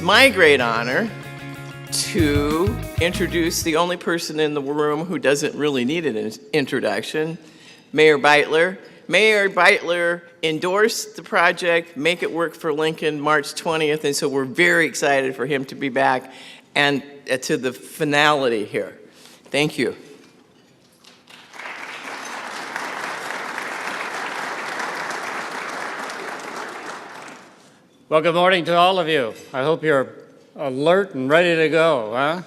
my great honor to introduce the only person in the room who doesn't really need an introduction, Mayor Beitler. Mayor Beitler endorsed the project, Make It Work for Lincoln, March 20th, and so we're very excited for him to be back and to the finality here. Thank you. Well, good morning to all of you. I hope you're alert and ready to go, huh?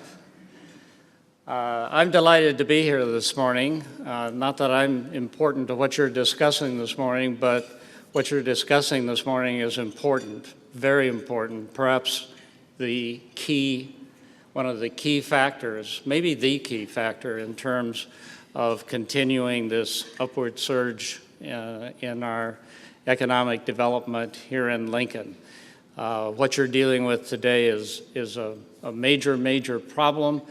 I'm delighted to be here this morning. Not that I'm important to what you're discussing this morning, but what you're discussing this morning is important, very important, perhaps one of the key factors, maybe the key factor in terms of continuing this upward surge in our economic development here in Lincoln. What you're dealing with today is a major, major problem,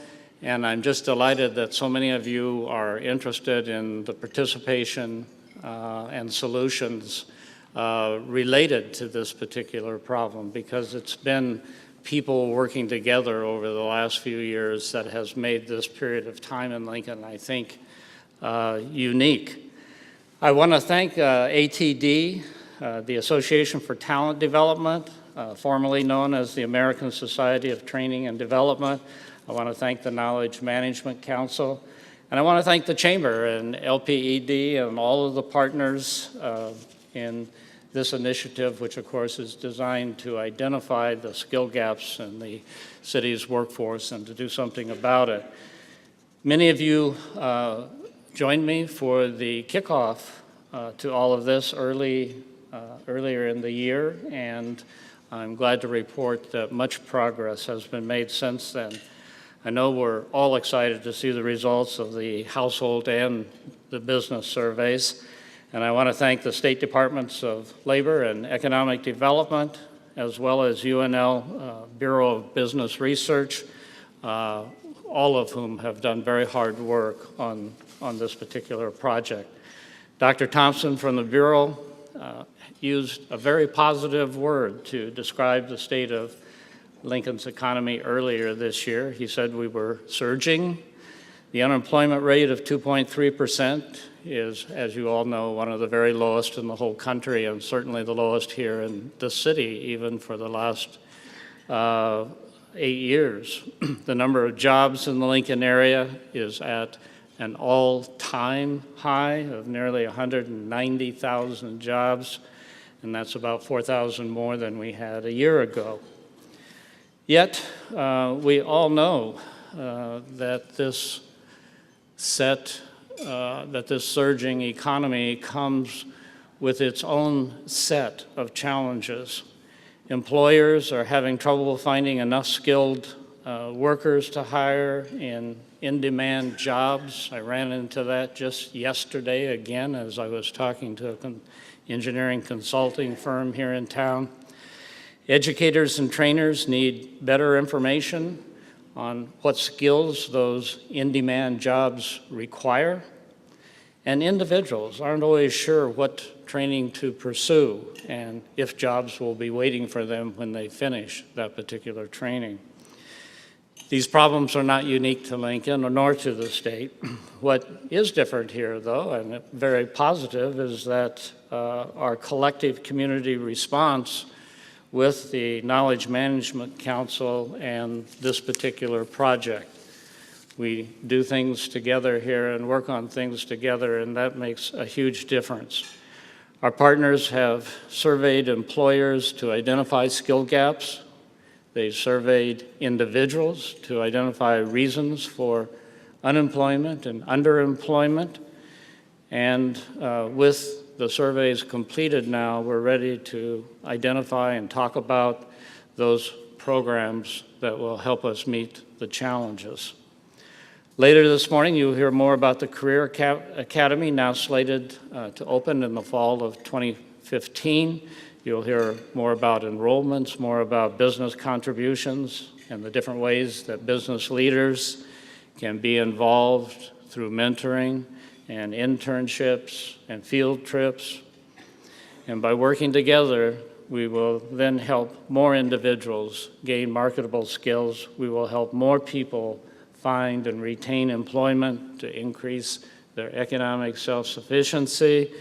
and I'm just delighted that so many of you are interested in the participation and solutions related to this particular problem, because it's been people working together over the last few years that has made this period of time in Lincoln, I think, unique. I want to thank ATD, the Association for Talent Development, formerly known as the American Society of Training and Development. I want to thank the Knowledge Management Council, and I want to thank the Chamber and LPED and all of the partners in this initiative, which of course is designed to identify the skill gaps in the city's workforce and to do something about it. Many of you joined me for the kickoff to all of this earlier in the year, and I'm glad to report that much progress has been made since then. I know we're all excited to see the results of the household and the business surveys, and I want to thank the State Departments of Labor and Economic Development, as well as UNL Bureau of Business Research, all of whom have done very hard work on this particular project. Dr. Thompson from the Bureau used a very positive word to describe the state of Lincoln's economy earlier this year. He said we were surging. The unemployment rate of 2.3% is, as you all know, one of the very lowest in the whole country, and certainly the lowest here in the city, even for the last 8 years. The number of jobs in the Lincoln area is at an all-time high of nearly 190,000 jobs, and that's about 4,000 more than we had a year ago. Yet, we all know that this surging economy comes with its own set of challenges. Employers are having trouble finding enough skilled workers to hire in-demand jobs. I ran into that just yesterday again as I was talking to an engineering consulting firm here in town. Educators and trainers need better information on what skills those in-demand jobs require. And individuals aren't always sure what training to pursue and if jobs will be waiting for them when they finish that particular training. These problems are not unique to Lincoln nor to the state. What is different here, though, and very positive, is that our collective community response with the Knowledge Management Council and this particular project. We do things together here and work on things together, and that makes a huge difference. Our partners have surveyed employers to identify skill gaps. They surveyed individuals to identify reasons for unemployment and underemployment. And with the surveys completed now, we're ready to identify and talk about those programs that will help us meet the challenges. Later this morning, you'll hear more about the Career Academy, now slated to open in the fall of 2015. You'll hear more about enrollments, more about business contributions, and the different ways that business leaders can be involved through mentoring and internships and field trips. And by working together, We will then help more individuals gain marketable skills. We will help more people find and retain employment to increase their economic self-sufficiency.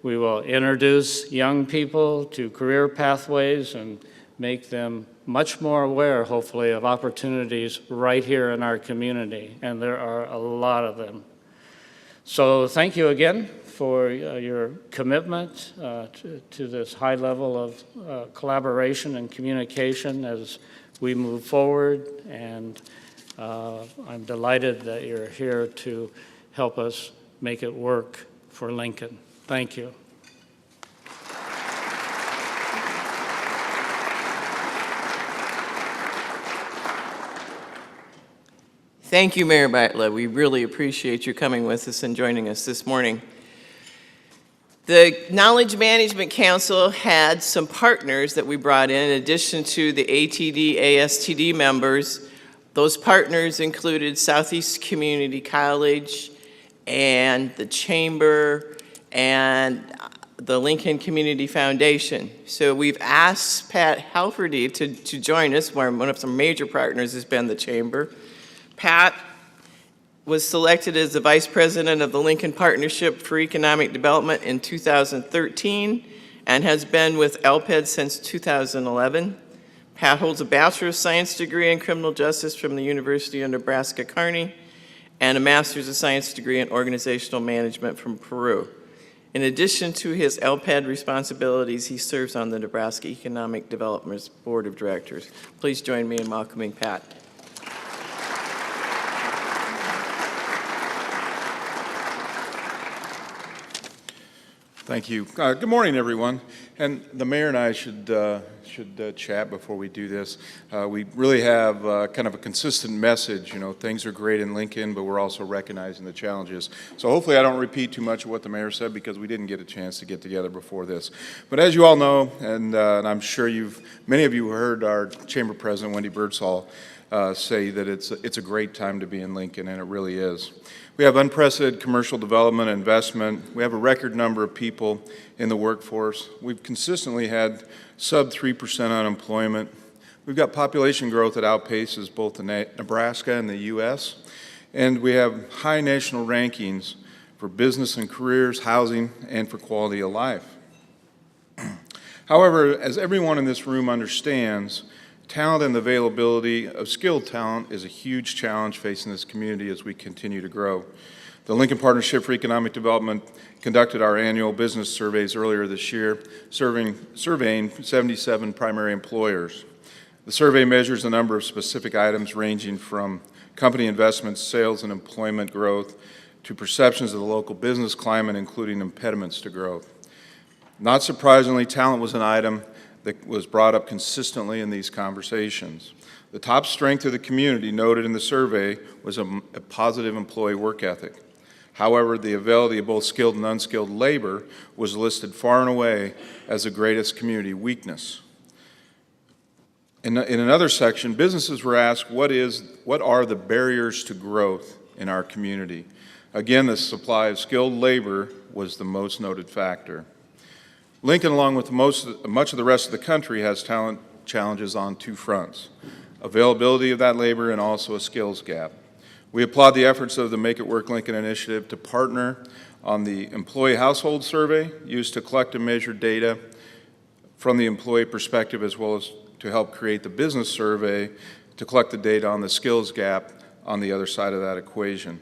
We will introduce young people to career pathways and make them much more aware, hopefully, of opportunities right here in our community, and there are a lot of them. So thank you again for your commitment to this high level of collaboration and communication as we move forward, and I'm delighted that you're here to help us make it work for Lincoln. Thank you. Thank you, Mayor Beitler. We really appreciate you coming with us and joining us this morning. The Knowledge Management Council had some partners that we brought in addition to the ATD, ASTD members. Those partners included Southeast Community College and the Chamber and the Lincoln Community Foundation. So we've asked Pat Halferty to join us, where one of some major partners has been the Chamber. Pat was selected as the Vice President of the Lincoln Partnership for Economic Development in 2013 and has been with LPED since 2011. Pat holds a Bachelor of Science degree in Criminal Justice from the University of Nebraska-Kearney and a Master's of Science degree in Organizational Management from Peru. In addition to his LPED responsibilities, he serves on the Nebraska Economic Development's Board of Directors. Please join me in welcoming Pat. Thank you. Good morning, everyone. And the mayor and I should chat before we do this. We really have kind of a consistent message. You know, things are great in Lincoln, but we're also recognizing the challenges. So hopefully I don't repeat too much of what the mayor said because we didn't get a chance to get together before this. But as you all know, and I'm sure many of you heard our chamber president, Wendy Birdsall, say that it's a great time to be in Lincoln, and it really is. We have unprecedented commercial development and investment. We have a record number of people in the workforce. We've consistently had sub 3% unemployment. We've got population growth that outpaces both Nebraska and the U.S. And we have high national rankings for business and careers, housing, and for quality of life. However, as everyone in this room understands, talent and the availability of skilled talent is a huge challenge facing this community as we continue to grow. The Lincoln Partnership for Economic Development conducted our annual business surveys earlier this year, surveying 77 primary employers. The survey measures a number of specific items ranging from company investments, sales and employment growth, to perceptions of the local business climate, including impediments to growth. Not surprisingly, talent was an item that was brought up consistently in these conversations. The top strength of the community noted in the survey was a positive employee work ethic. However, the availability of both skilled and unskilled labor was listed far and away as the greatest community weakness. In another section, businesses were asked, what are the barriers to growth in our community? Again, the supply of skilled labor was the most noted factor. Lincoln, along with much of the rest of the country, has talent challenges on two fronts: availability of that labor and also a skills gap. We applaud the efforts of the Make It Work Lincoln initiative to partner on the employee household survey used to collect and measure data from the employee perspective, as well as to help create the business survey to collect the data on the skills gap on the other side of that equation.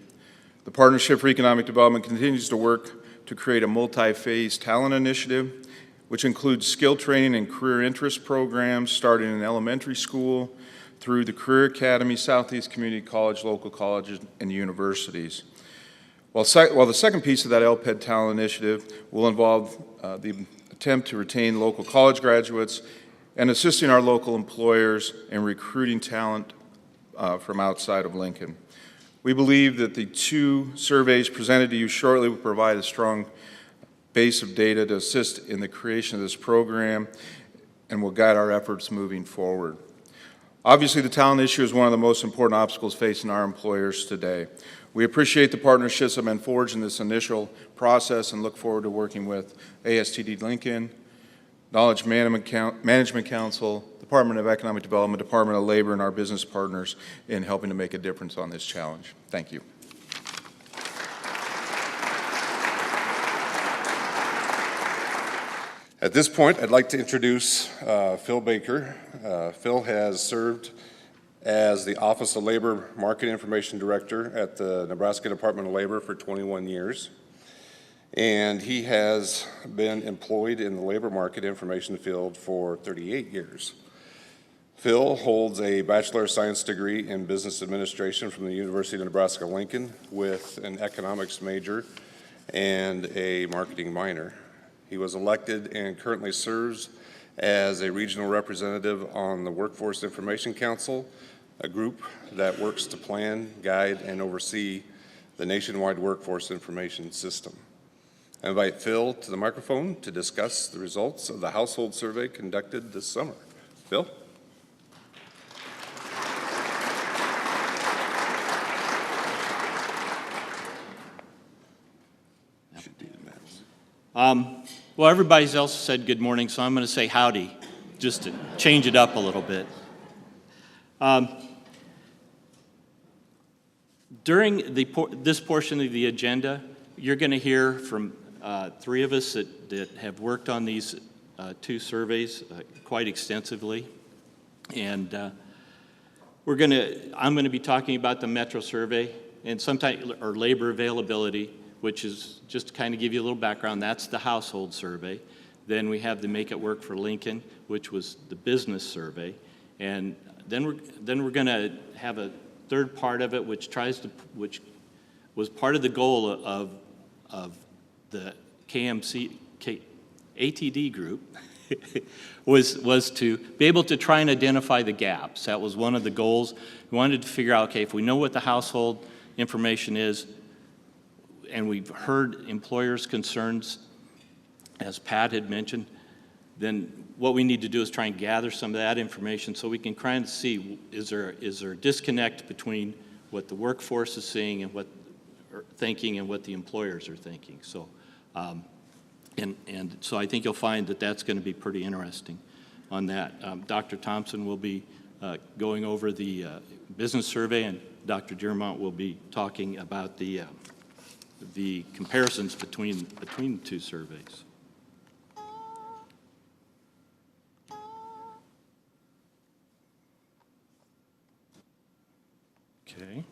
The Partnership for Economic Development continues to work to create a multi-phase talent initiative, which includes skill training and career interest programs starting in elementary school through the Career Academy, Southeast Community College, local colleges, and universities. While the second piece of that LPED talent initiative will involve the attempt to retain local college graduates and assisting our local employers in recruiting talent from outside of Lincoln. We believe that the two surveys presented to you shortly will provide a strong base of data to assist in the creation of this program and will guide our efforts moving forward. Obviously, the talent issue is one of the most important obstacles facing our employers today. We appreciate the partnerships that have been forged in this initial process and look forward to working with ASTD Lincoln, Knowledge Management Council, Department of Economic Development, Department of Labor, and our business partners in helping to make a difference on this challenge. Thank you. At this point, I'd like to introduce Phil Baker. Phil has served as the Office of Labor Market Information Director at the Nebraska Department of Labor for 21 years. And he has been employed in the labor market information field for 38 years. Phil holds a Bachelor of Science degree in Business Administration from the University of Nebraska-Lincoln with an economics major and a marketing minor. He was elected and currently serves as a regional representative on the Workforce Information Council, a group that works to plan, guide, and oversee the nationwide workforce information system. I invite Phil to the microphone to discuss the results of the household survey conducted this summer. Phil? Well, everybody else said good morning, so I'm going to say howdy, just to change it up a little bit. During this portion of the agenda, you're going to hear from three of us that have worked on these two surveys quite extensively. And I'm going to be talking about the Metro survey and sometimes, or labor availability, which is, just to kind of give you a little background, that's the household survey. Then we have the Make It Work for Lincoln, which was the business survey. And then we're going to have a third part of it, which was part of the goal of the ATD group, was to be able to try and identify the gaps. That was one of the goals. We wanted to figure out, okay, if we know what the household information is, and we've heard employers' concerns, as Pat had mentioned, then what we need to do is try and gather some of that information so we can kind of see, is there a disconnect between what the workforce is seeing and what thinking and what the employers are thinking. So, and so I think you'll find that that's going to be pretty interesting on that. Dr. Thompson will be going over the business survey, and Dr. Dearmont will be talking about the comparisons between the two surveys. Okay.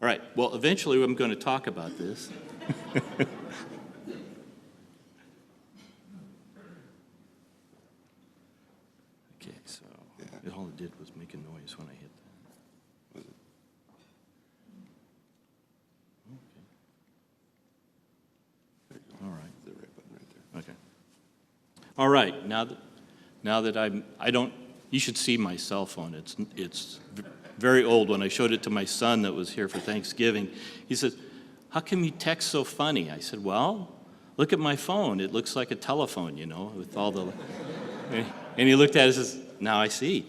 All right, well, eventually I'm going to talk about this. Okay, so all it did was make a noise when I hit that. Okay. All right. The right button right there. Okay. All right, now that I don't, you should see my cell phone. It's very old. When I showed it to my son that was here for Thanksgiving, he said, "How come you text so funny?" I said, "Well, look at my phone. It looks like a telephone, you know, with all the..." And he looked at it and says, "Now I see.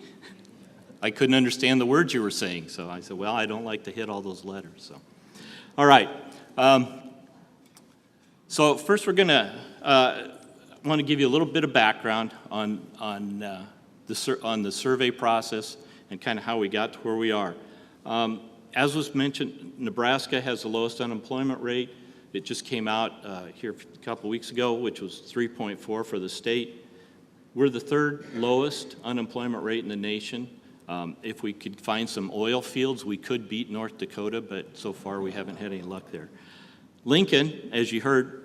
I couldn't understand the words you were saying." So I said, "Well, I don't like to hit all those letters." So, all right. So first we're going to want to give you a little bit of background on the survey process and kind of how we got to where we are. As was mentioned, Nebraska has the lowest unemployment rate. It just came out here a couple weeks ago, which was 3.4 for the state. We're the third lowest unemployment rate in the nation. If we could find some oil fields, we could beat North Dakota, but so far we haven't had any luck there. Lincoln, as you heard,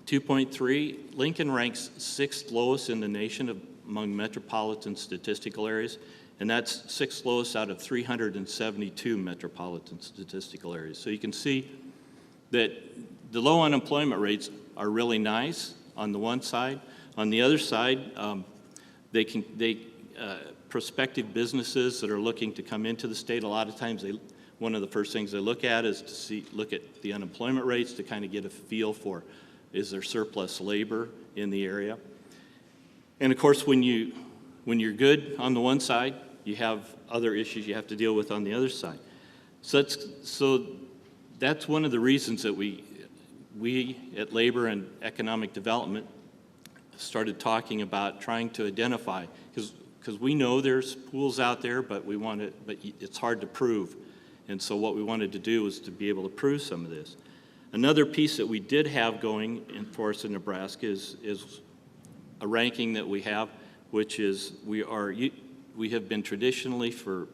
2.3. Lincoln ranks sixth lowest in the nation among metropolitan statistical areas, and that's sixth lowest out of 372 metropolitan statistical areas. So you can see that the low unemployment rates are really nice on the one side. On the other side, prospective businesses that are looking to come into the state, a lot of times one of the first things they look at is to look at the unemployment rates to kind of get a feel for, is there surplus labor in the area? And of course, when you're good on the one side, you have other issues you have to deal with on the other side. So that's one of the reasons that we at Labor and Economic Development started talking about trying to identify, because we know there's pools out there, but it's hard to prove. And so what we wanted to do was to be able to prove some of this. Another piece that we did have going for us in Nebraska is a ranking that we have, which is we have been traditionally for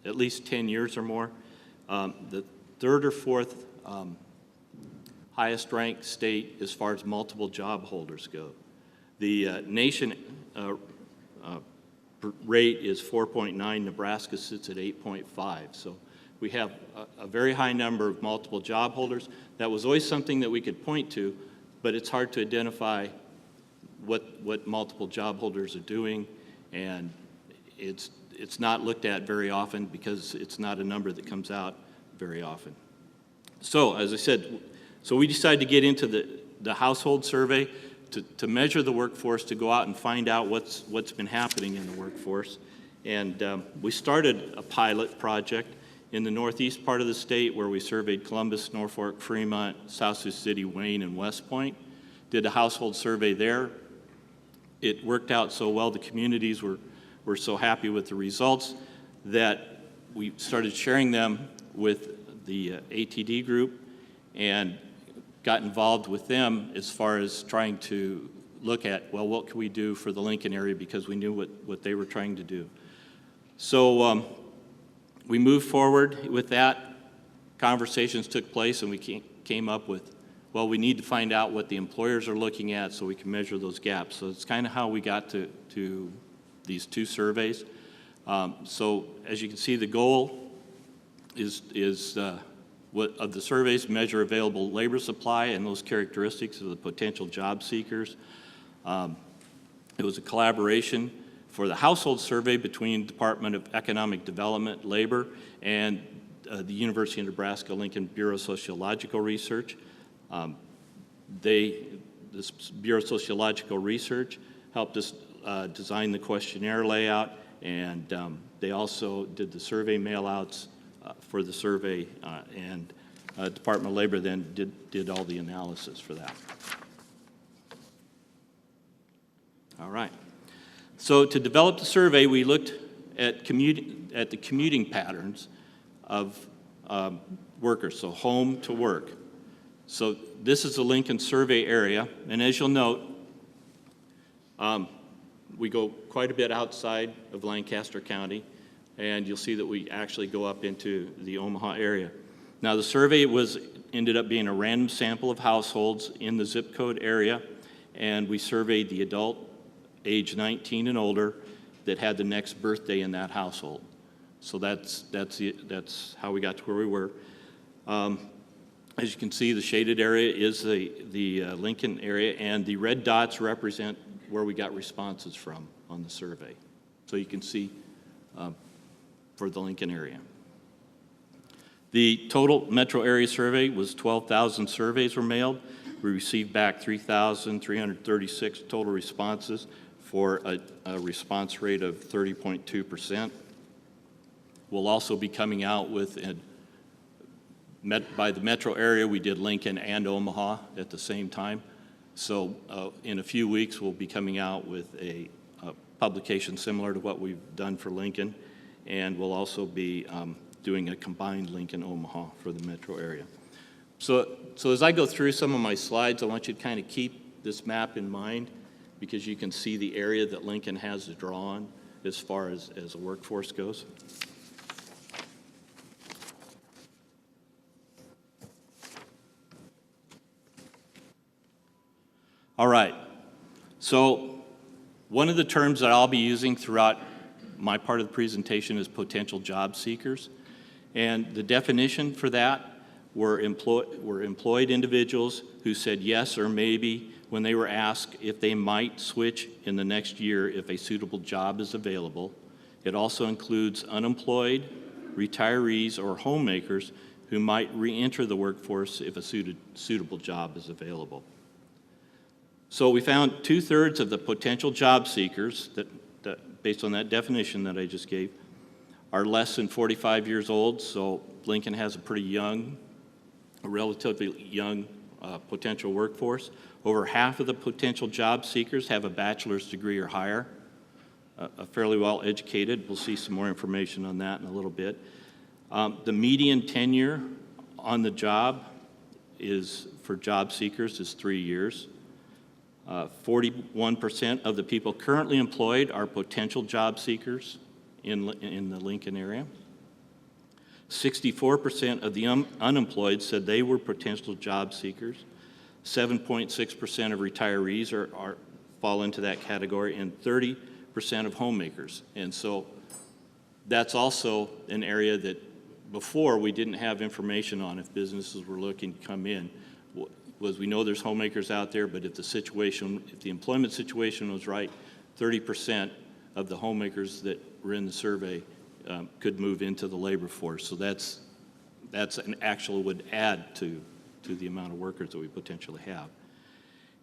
at least 10 years or more the third or fourth highest ranked state as far as multiple job holders go. The nation rate is 4.9. Nebraska sits at 8.5. So we have a very high number of multiple job holders. That was always something that we could point to, but it's hard to identify what multiple job holders are doing, and it's not looked at very often because it's not a number that comes out very often. So as I said, so we decided to get into the household survey to measure the workforce, to go out and find out what's been happening in the workforce. And we started a pilot project in the northeast part of the state where we surveyed Columbus, Norfolk, Fremont, South Sioux City, Wayne, and West Point. Did a household survey there. It worked out so well, the communities were so happy with the results that we started sharing them with the ATD group and got involved with them as far as trying to look at, well, what can we do for the Lincoln area, because we knew what they were trying to do. So we moved forward with that. Conversations took place, and we came up with, well, we need to find out what the employers are looking at so we can measure those gaps. So it's kind of how we got to these two surveys. So as you can see, the goal is of the surveys, measure available labor supply and those characteristics of the potential job seekers. It was a collaboration for the household survey between Department of Economic Development, Labor, and the University of Nebraska-Lincoln Bureau of Sociological Research. This Bureau of Sociological Research helped us design the questionnaire layout, and they also did the survey mailouts for the survey, and Department of Labor then did all the analysis for that. All right. So to develop the survey, we looked at the commuting patterns of workers, so home to work. So this is the Lincoln survey area, and as you'll note, we go quite a bit outside of Lancaster County, and you'll see that we actually go up into the Omaha area. Now the survey ended up being a random sample of households in the zip code area, and we surveyed the adult age 19 and older that had the next birthday in that household. So that's how we got to where we were. As you can see, the shaded area is the Lincoln area, and the red dots represent where we got responses from on the survey. So you can see for the Lincoln area. The total metro area survey was 12,000 surveys were mailed. We received back 3,336 total responses for a response rate of 30.2%. We'll also be coming out with, by the metro area, we did Lincoln and Omaha at the same time. So in a few weeks, we'll be coming out with a publication similar to what we've done for Lincoln, and we'll also be doing a combined Lincoln-Omaha for the metro area. So as I go through some of my slides, I want you to kind of keep this map in mind, because you can see the area that Lincoln has to draw on as far as the workforce goes. All right, so one of the terms that I'll be using throughout my part of the presentation is potential job seekers. And the definition for that were employed individuals who said yes or maybe when they were asked if they might switch in the next year if a suitable job is available. It also includes unemployed, retirees, or homemakers who might re-enter the workforce if a suitable job is available. So we found 2/3 of the potential job seekers based on that definition that I just gave, are less than 45 years old, so Lincoln has a relatively young potential workforce. Over half of the potential job seekers have a bachelor's degree or higher, fairly well educated. We'll see some more information on that in a little bit. The median tenure on the job for job seekers is 3 years. 41% of the people currently employed are potential job seekers in the Lincoln area. 64% of the unemployed said they were potential job seekers. 7.6% of retirees fall into that category, and 30% of homemakers. And so that's also an area that before we didn't have information on if businesses were looking to come in. We know there's homemakers out there, but if the employment situation was right, 30% of the homemakers that were in the survey could move into the labor force. So that's an actual would add to the amount of workers that we potentially have.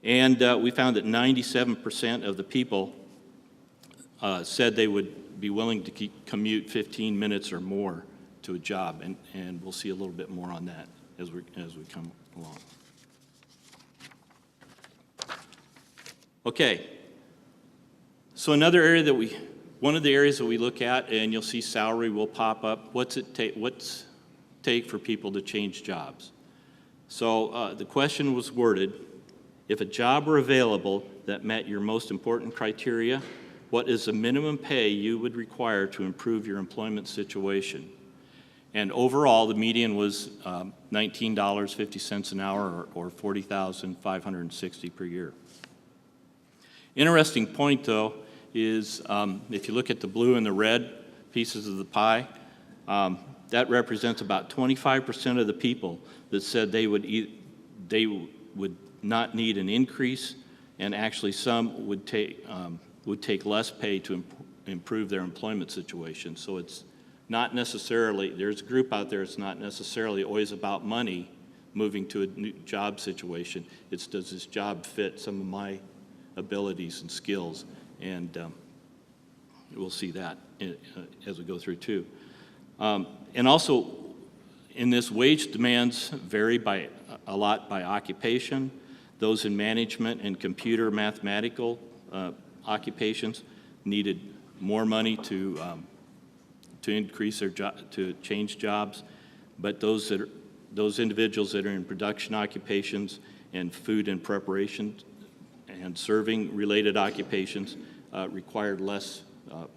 And we found that 97% of the people said they would be willing to commute 15 minutes or more to a job, and we'll see a little bit more on that as we come along. Okay, so another area one of the areas that we look at, and you'll see salary will pop up. What's it take for people to change jobs? So the question was worded, if a job were available that met your most important criteria, what is the minimum pay you would require to improve your employment situation? And overall, the median was $19.50 an hour, or $40,560 per year. Interesting point, though, is if you look at the blue and the red pieces of the pie, that represents about 25% of the people that said they would not need an increase, and actually some would take less pay to improve their employment situation. So it's not necessarily, there's a group out there, it's not necessarily always about money moving to a new job situation. It's, does this job fit some of my abilities and skills? And we'll see that as we go through too. And also, in this, wage demands vary a lot by occupation. Those in management and computer mathematical occupations needed more money to increase their to change jobs, but those individuals that are in production occupations and food and preparation and serving related occupations required less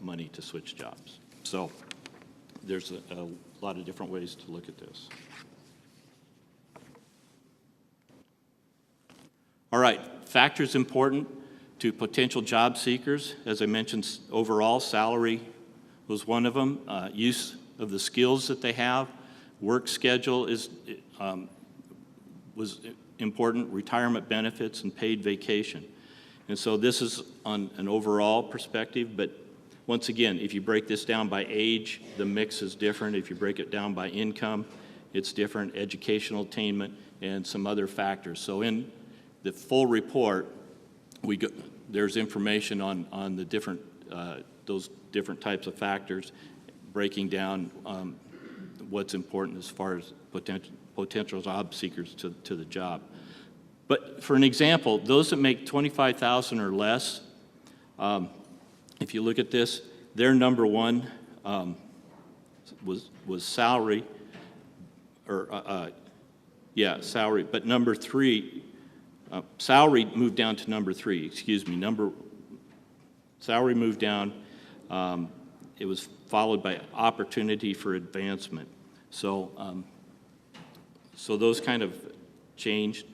money to switch jobs. So there's a lot of different ways to look at this. All right, factors important to potential job seekers. As I mentioned, overall salary was one of them. Use of the skills that they have. Work schedule was important. Retirement benefits and paid vacation. And so this is on an overall perspective, but once again, if you break this down by age, the mix is different. If you break it down by income, it's different. Educational attainment and some other factors. So in the full report, there's information on the different those different types of factors, breaking down what's important as far as potential job seekers to the job. But for an example, those that make $25,000 or less, if you look at this, their number one was salary, or salary. But number three, salary moved down to number three. Excuse me. Salary moved down. It was followed by opportunity for advancement. So, so those kind of changed.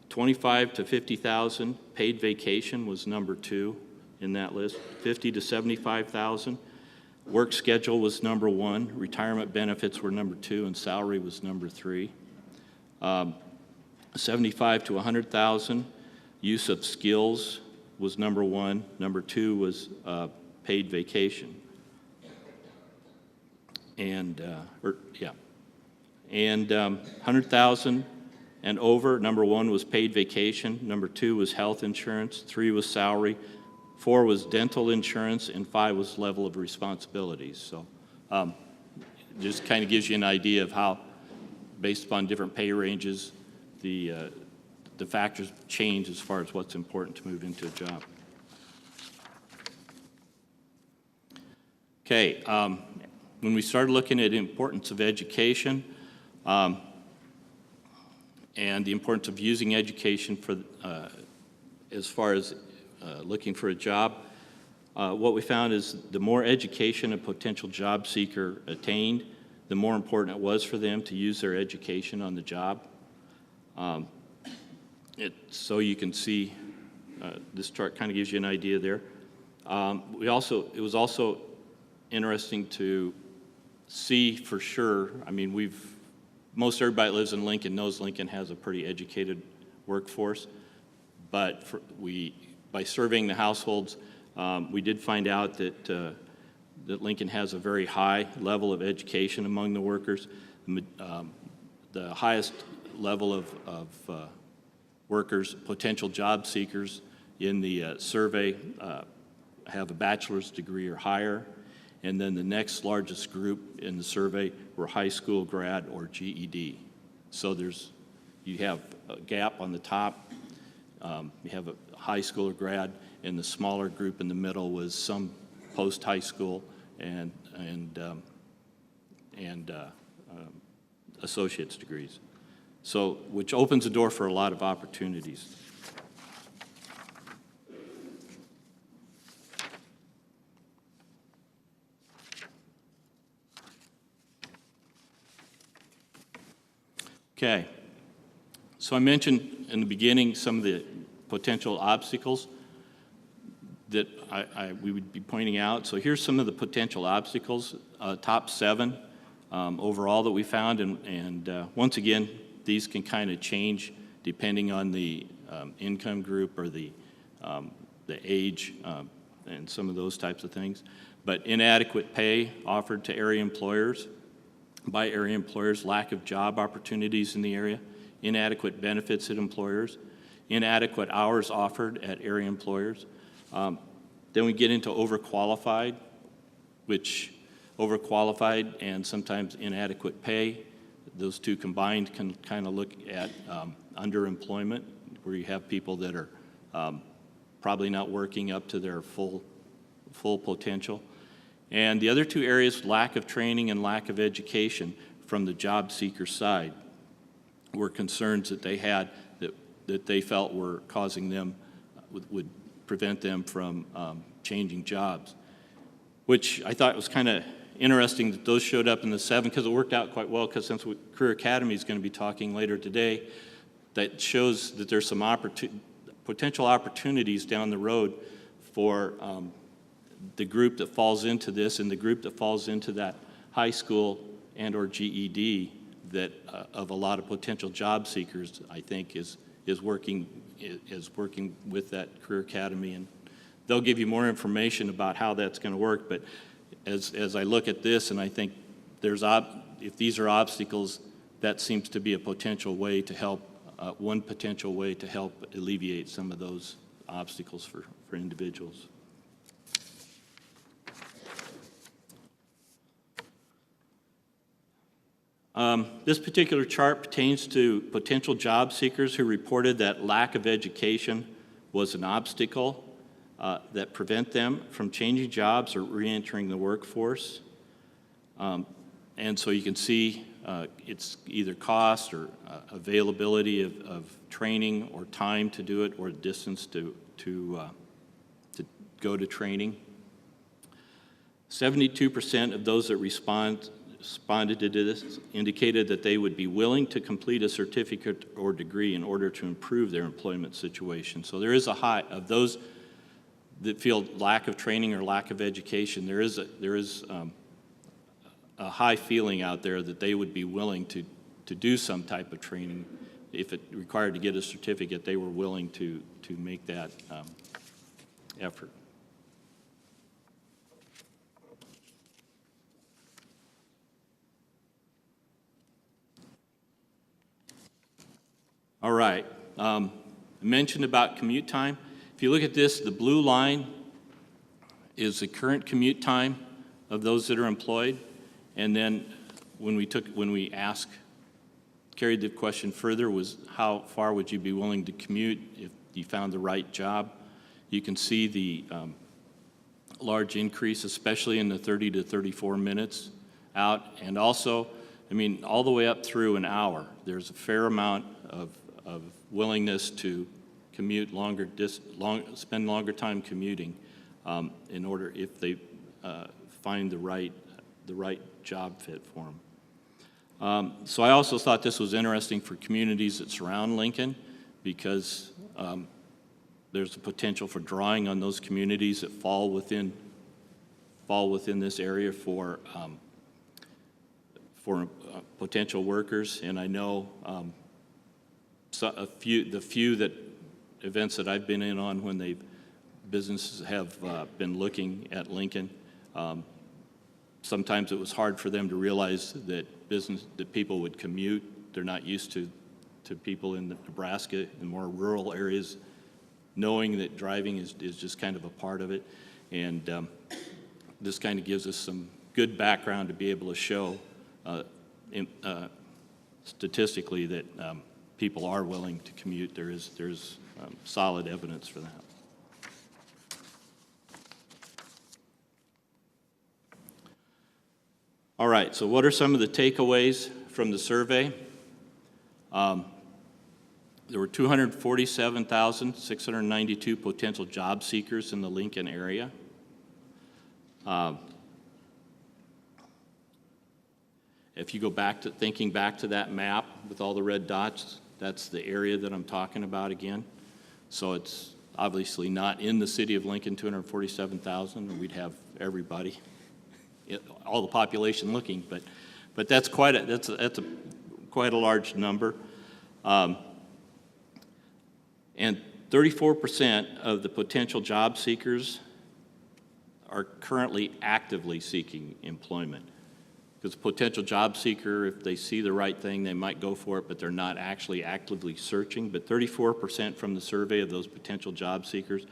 25 to 50,000. Paid vacation was number two in that list. 50 to 75,000. Work schedule was number one. Retirement benefits were number two, and salary was number three. 75 to 100,000. Use of skills was number one. Number two was paid vacation. And 100,000 and over, number one was paid vacation. Number two was health insurance. Three was salary. 4 was dental insurance, and 5 was level of responsibilities. So just kind of gives you an idea of how, based upon different pay ranges, the factors change as far as what's important to move into a job. Okay, when we started looking at the importance of education and the importance of using education for as far as looking for a job, what we found is the more education a potential job seeker attained, the more important it was for them to use their education on the job. So you can see, this chart kind of gives you an idea there. It was also interesting to see for sure, I mean, most everybody that lives in Lincoln knows Lincoln has a pretty educated workforce, but by surveying the households, we did find out that Lincoln has a very high level of education among the workers. The highest level of workers, potential job seekers in the survey have a bachelor's degree or higher, and then the next largest group in the survey were high school grad or GED. So you have a gap on the top, you have a high school or grad, and the smaller group in the middle was some post-high school and associate's degrees. So, which opens the door for a lot of opportunities. Okay, so I mentioned in the beginning some of the potential obstacles that we would be pointing out. So here's some of the potential obstacles, top 7 overall that we found, and once again, these can kind of change depending on the income group or the age and some of those types of things. But inadequate pay offered to area employers, by area employers, lack of job opportunities in the area, inadequate benefits at employers, inadequate hours offered at area employers. Then we get into overqualified, which overqualified and sometimes inadequate pay. Those two combined can kind of look at underemployment, where you have people that are probably not working up to their full potential. And the other two areas, lack of training and lack of education from the job seeker side, were concerns that they had that they felt were causing them, would prevent them from changing jobs, which I thought was kind of interesting that those showed up in the 7, because it worked out quite well, because since Career Academy is going to be talking later today, that shows that there's some potential opportunities down the road for the group that falls into this and the group that falls into that high school and or GED that of a lot of potential job seekers, I think is working with that Career Academy, and they'll give you more information about how that's going to work. But as I look at this, and I think if these are obstacles, that seems to be a potential way to help, one potential way to help alleviate some of those obstacles for individuals. This particular chart pertains to potential job seekers who reported that lack of education was an obstacle that prevent them from changing jobs or re-entering the workforce. And so you can see it's either cost or availability of training or time to do it, or distance to go to training. 72% of those that responded to this indicated that they would be willing to complete a certificate or degree in order to improve their employment situation. So there is a high of those that feel lack of training or lack of education. There is a high feeling out there that they would be willing to do some type of training. If it required to get a certificate, they were willing to make that effort. All right, I mentioned about commute time. If you look at this, the blue line is the current commute time of those that are employed. And then when we carried the question further, was how far would you be willing to commute if you found the right job? You can see the large increase, especially in the 30 to 34 minutes out. And also, I mean, all the way up through an hour, there's a fair amount of willingness to commute spend longer time commuting in order if they find the right job fit for them. So I also thought this was interesting for communities that surround Lincoln, because there's a potential for drawing on those communities that fall within this area for potential workers. And I know the few events that I've been in on when businesses have been looking at Lincoln, sometimes it was hard for them to realize that people would commute. They're not used to people in Nebraska in more rural areas knowing that driving is just kind of a part of it. And this kind of gives us some good background to be able to show statistically that people are willing to commute. There's solid evidence for that. All right, so what are some of the takeaways from the survey? There were 247,692 potential job seekers in the Lincoln area. If you go back to thinking back to that map with all the red dots, that's the area that I'm talking about again. So it's obviously not in the city of Lincoln, 247,000, or we'd have everybody, all the population looking. But that's quite a large number. And 34% of the potential job seekers are currently actively seeking employment. Because a potential job seeker, if they see the right thing, they might go for it, but they're not actually actively searching. But 34% from the survey of those potential job seekers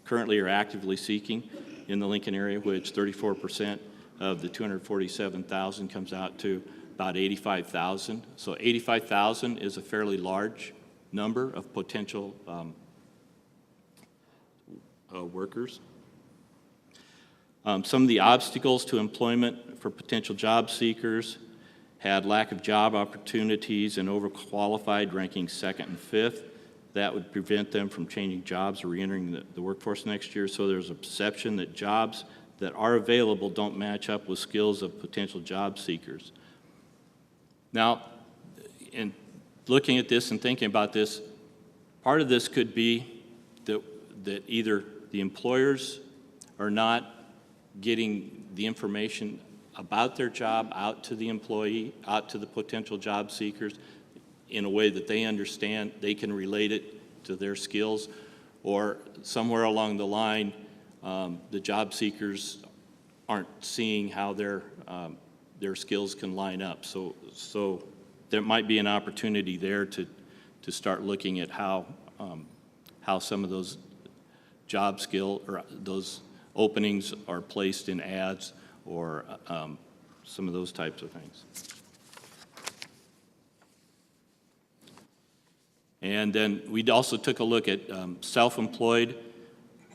currently are actively seeking in the Lincoln area, which 34% of the 247,000 comes out to about 85,000. So 85,000 is a fairly large number of potential workers. Some of the obstacles to employment for potential job seekers had lack of job opportunities and overqualified, ranking second and fifth. That would prevent them from changing jobs or reentering the workforce next year. So there's a perception that jobs that are available don't match up with skills of potential job seekers. Now, in looking at this and thinking about this, part of this could be that either the employers are not getting the information about their job out to the employee, out to the potential job seekers in a way that they understand, they can relate it to their skills, or somewhere along the line, the job seekers aren't seeing how their skills can line up. So there might be an opportunity there to start looking at how some of those job skill or those openings are placed in ads or some of those types of things. And then we also took a look at self-employed,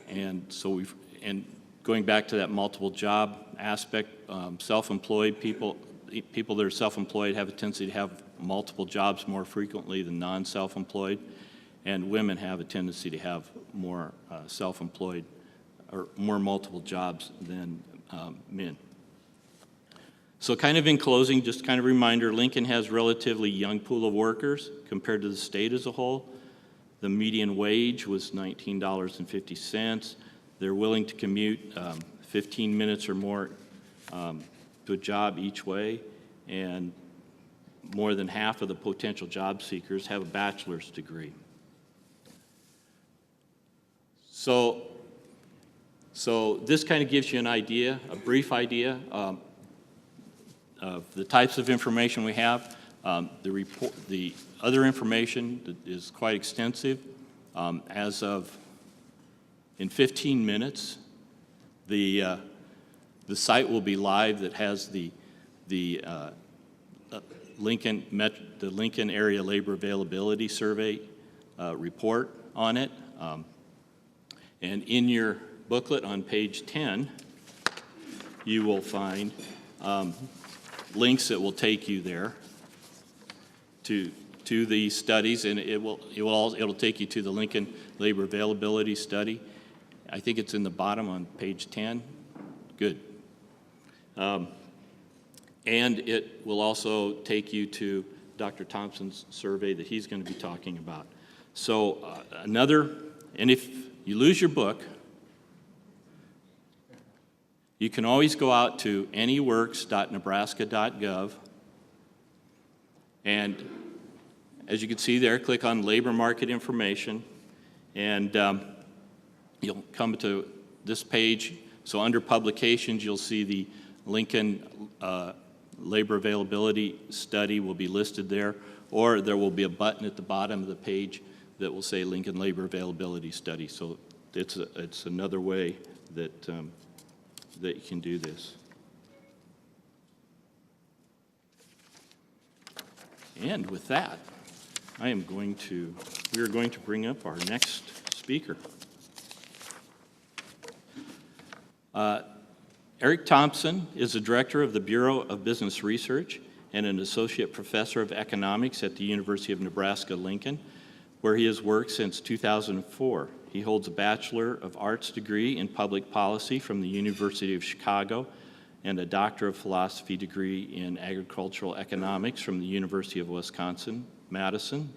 and so going back to that multiple job aspect, self-employed people that are self-employed have a tendency to have multiple jobs more frequently than non-self-employed, and women have a tendency to have more self-employed or more multiple jobs than men. So kind of in closing, just kind of a reminder, Lincoln has relatively young pool of workers compared to the state as a whole. The median wage was $19.50. They're willing to commute 15 minutes or more to a job each way, and more than half of the potential job seekers have a bachelor's degree. So this kind of gives you an idea, a brief idea of the types of information we have. The other information is quite extensive. In 15 minutes, The site will be live that has the Lincoln Area Labor Availability Survey report on it. And in your booklet on page 10, you will find links that will take you there to these studies, and it'll take you to the Lincoln Labor Availability Study. I think it's in the bottom on page 10. Good. And it will also take you to Dr. Thompson's survey that he's going to be talking about. So and if you lose your book, you can always go out to anyworks.nebraska.gov, and as you can see there, click on labor market information, and you'll come to this page. So under publications, you'll see the Lincoln Labor Availability Study will be listed there, or there will be a button at the bottom of the page that will say Lincoln Labor Availability Study. So it's another way that that you can do this. And with that, we are going to bring up our next speaker. Eric Thompson is the director of the Bureau of Business Research and an associate professor of economics at the University of Nebraska-Lincoln, where he has worked since 2004. He holds a Bachelor of Arts degree in public policy from the University of Chicago and a Doctor of Philosophy degree in agricultural economics from the University of Wisconsin-Madison.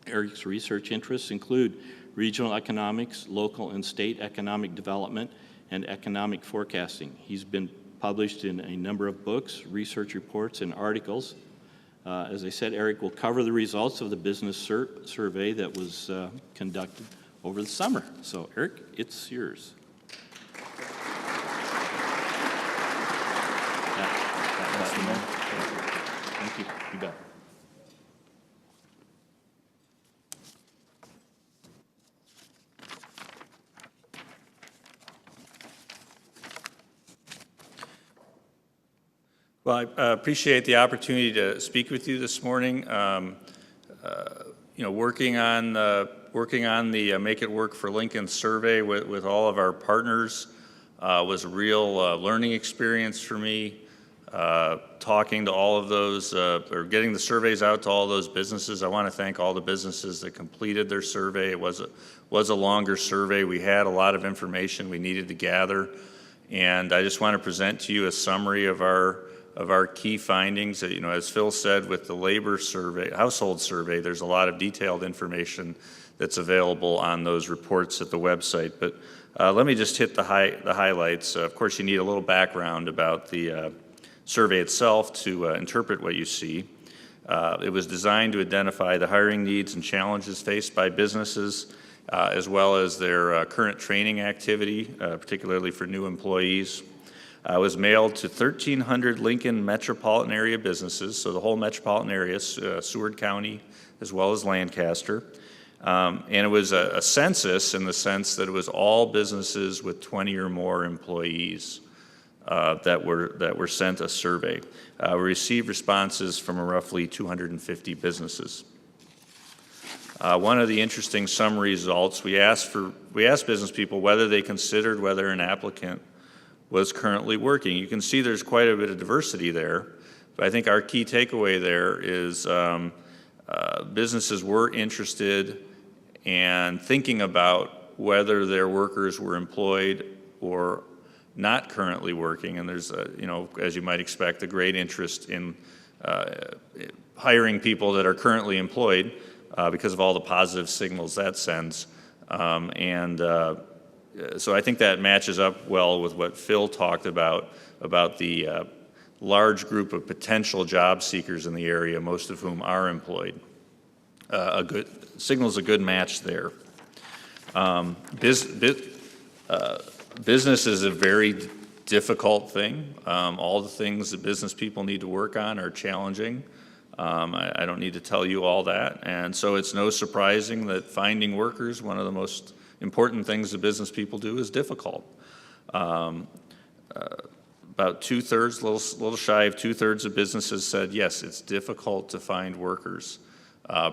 Eric's research interests include regional economics, local and state economic development, and economic forecasting. He's been published in a number of books, research reports, and articles. As I said, Eric will cover the results of the business survey that was conducted over the summer. So, Eric, it's yours. Thank you. You bet. Well, I appreciate the opportunity to speak with you this morning. Working on the Make It Work for Lincoln survey with all of our partners was a real learning experience for me. Talking to all of those, or getting the surveys out to all those businesses. I want to thank all the businesses that completed their survey. It was a longer survey. We had a lot of information we needed to gather, and I just want to present to you a summary of our key findings. As Phil said, with the labor survey, household survey, there's a lot of detailed information that's available on those reports at the website. But let me just hit the highlights. Of course, you need a little background about the survey itself to interpret what you see. It was designed to identify the hiring needs and challenges faced by businesses, as well as their current training activity, particularly for new employees. Was mailed to 1,300 Lincoln metropolitan area businesses, so the whole metropolitan area, Seward County, as well as Lancaster. And it was a census in the sense that it was all businesses with 20 or more employees that were sent a survey. We received responses from roughly 250 businesses. One of the interesting summary results, we asked business people whether they considered whether an applicant was currently working. You can see there's quite a bit of diversity there, but I think our key takeaway there is businesses were interested and thinking about whether their workers were employed or not currently working, and there's, as you might expect, a great interest in hiring people that are currently employed because of all the positive signals that sends. So I think that matches up well with what Phil talked about the large group of potential job seekers in the area, most of whom are employed. Signals a good match there. Business is a very difficult thing. All the things that business people need to work on are challenging. I don't need to tell you all that. And so it's no surprising that finding workers, one of the most important things that business people do, is difficult. About two-thirds, little shy of two-thirds of businesses said, yes, it's difficult to find workers,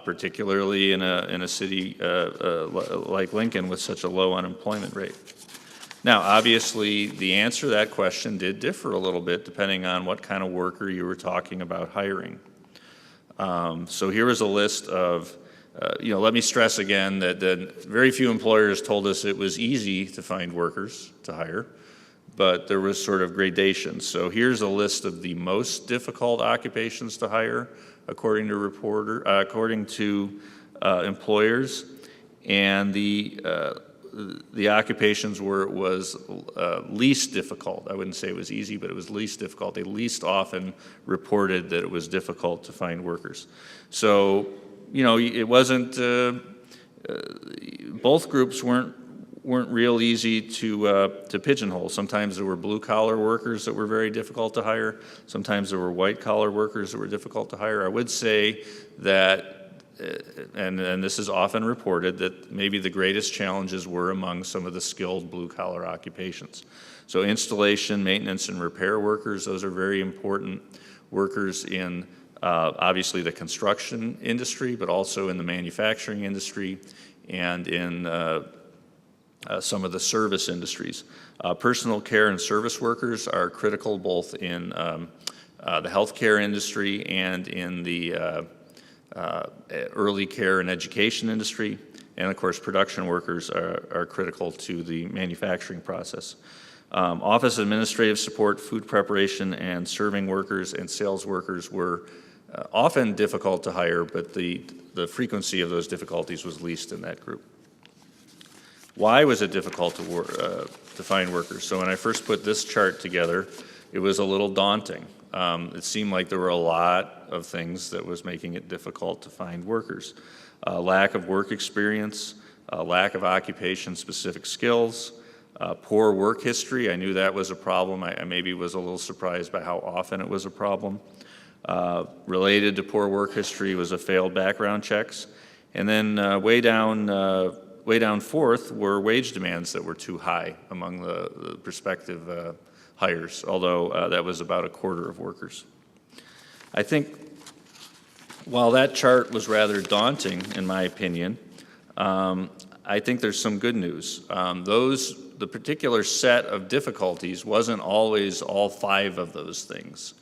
particularly in a city like Lincoln with such a low unemployment rate. Now, obviously, the answer to that question did differ a little bit depending on what kind of worker you were talking about hiring. So here is a list of, let me stress again that very few employers told us it was easy to find workers to hire, but there was sort of gradation. So here's a list of the most difficult occupations to hire according to employers, and the occupations where it was least difficult. I wouldn't say it was easy, but it was least difficult. They least often reported that it was difficult to find workers. So, it wasn't, both groups weren't real easy to pigeonhole. Sometimes there were blue-collar workers that were very difficult to hire. Sometimes there were white-collar workers that were difficult to hire. I would say that and this is often reported, that maybe the greatest challenges were among some of the skilled blue-collar occupations. So installation, maintenance, and repair workers, those are very important workers in obviously the construction industry, but also in the manufacturing industry and in some of the service industries. Personal care and service workers are critical both in the healthcare industry and in the early care and education industry, and of course production workers are critical to the manufacturing process. Office administrative support, food preparation, and serving workers and sales workers were often difficult to hire, but the frequency of those difficulties was least in that group. Why was it difficult to find workers? So when I first put this chart together, it was a little daunting. It seemed like there were a lot of things that was making it difficult to find workers. Lack of work experience, lack of occupation-specific skills, poor work history. I knew that was a problem. I maybe was a little surprised by how often it was a problem. Related to poor work history was a failed background checks. And then way down fourth were wage demands that were too high among the prospective hires, although that was about a quarter of workers. I think while that chart was rather daunting, in my opinion, I think there's some good news. The particular set of difficulties wasn't always all 5 of those things.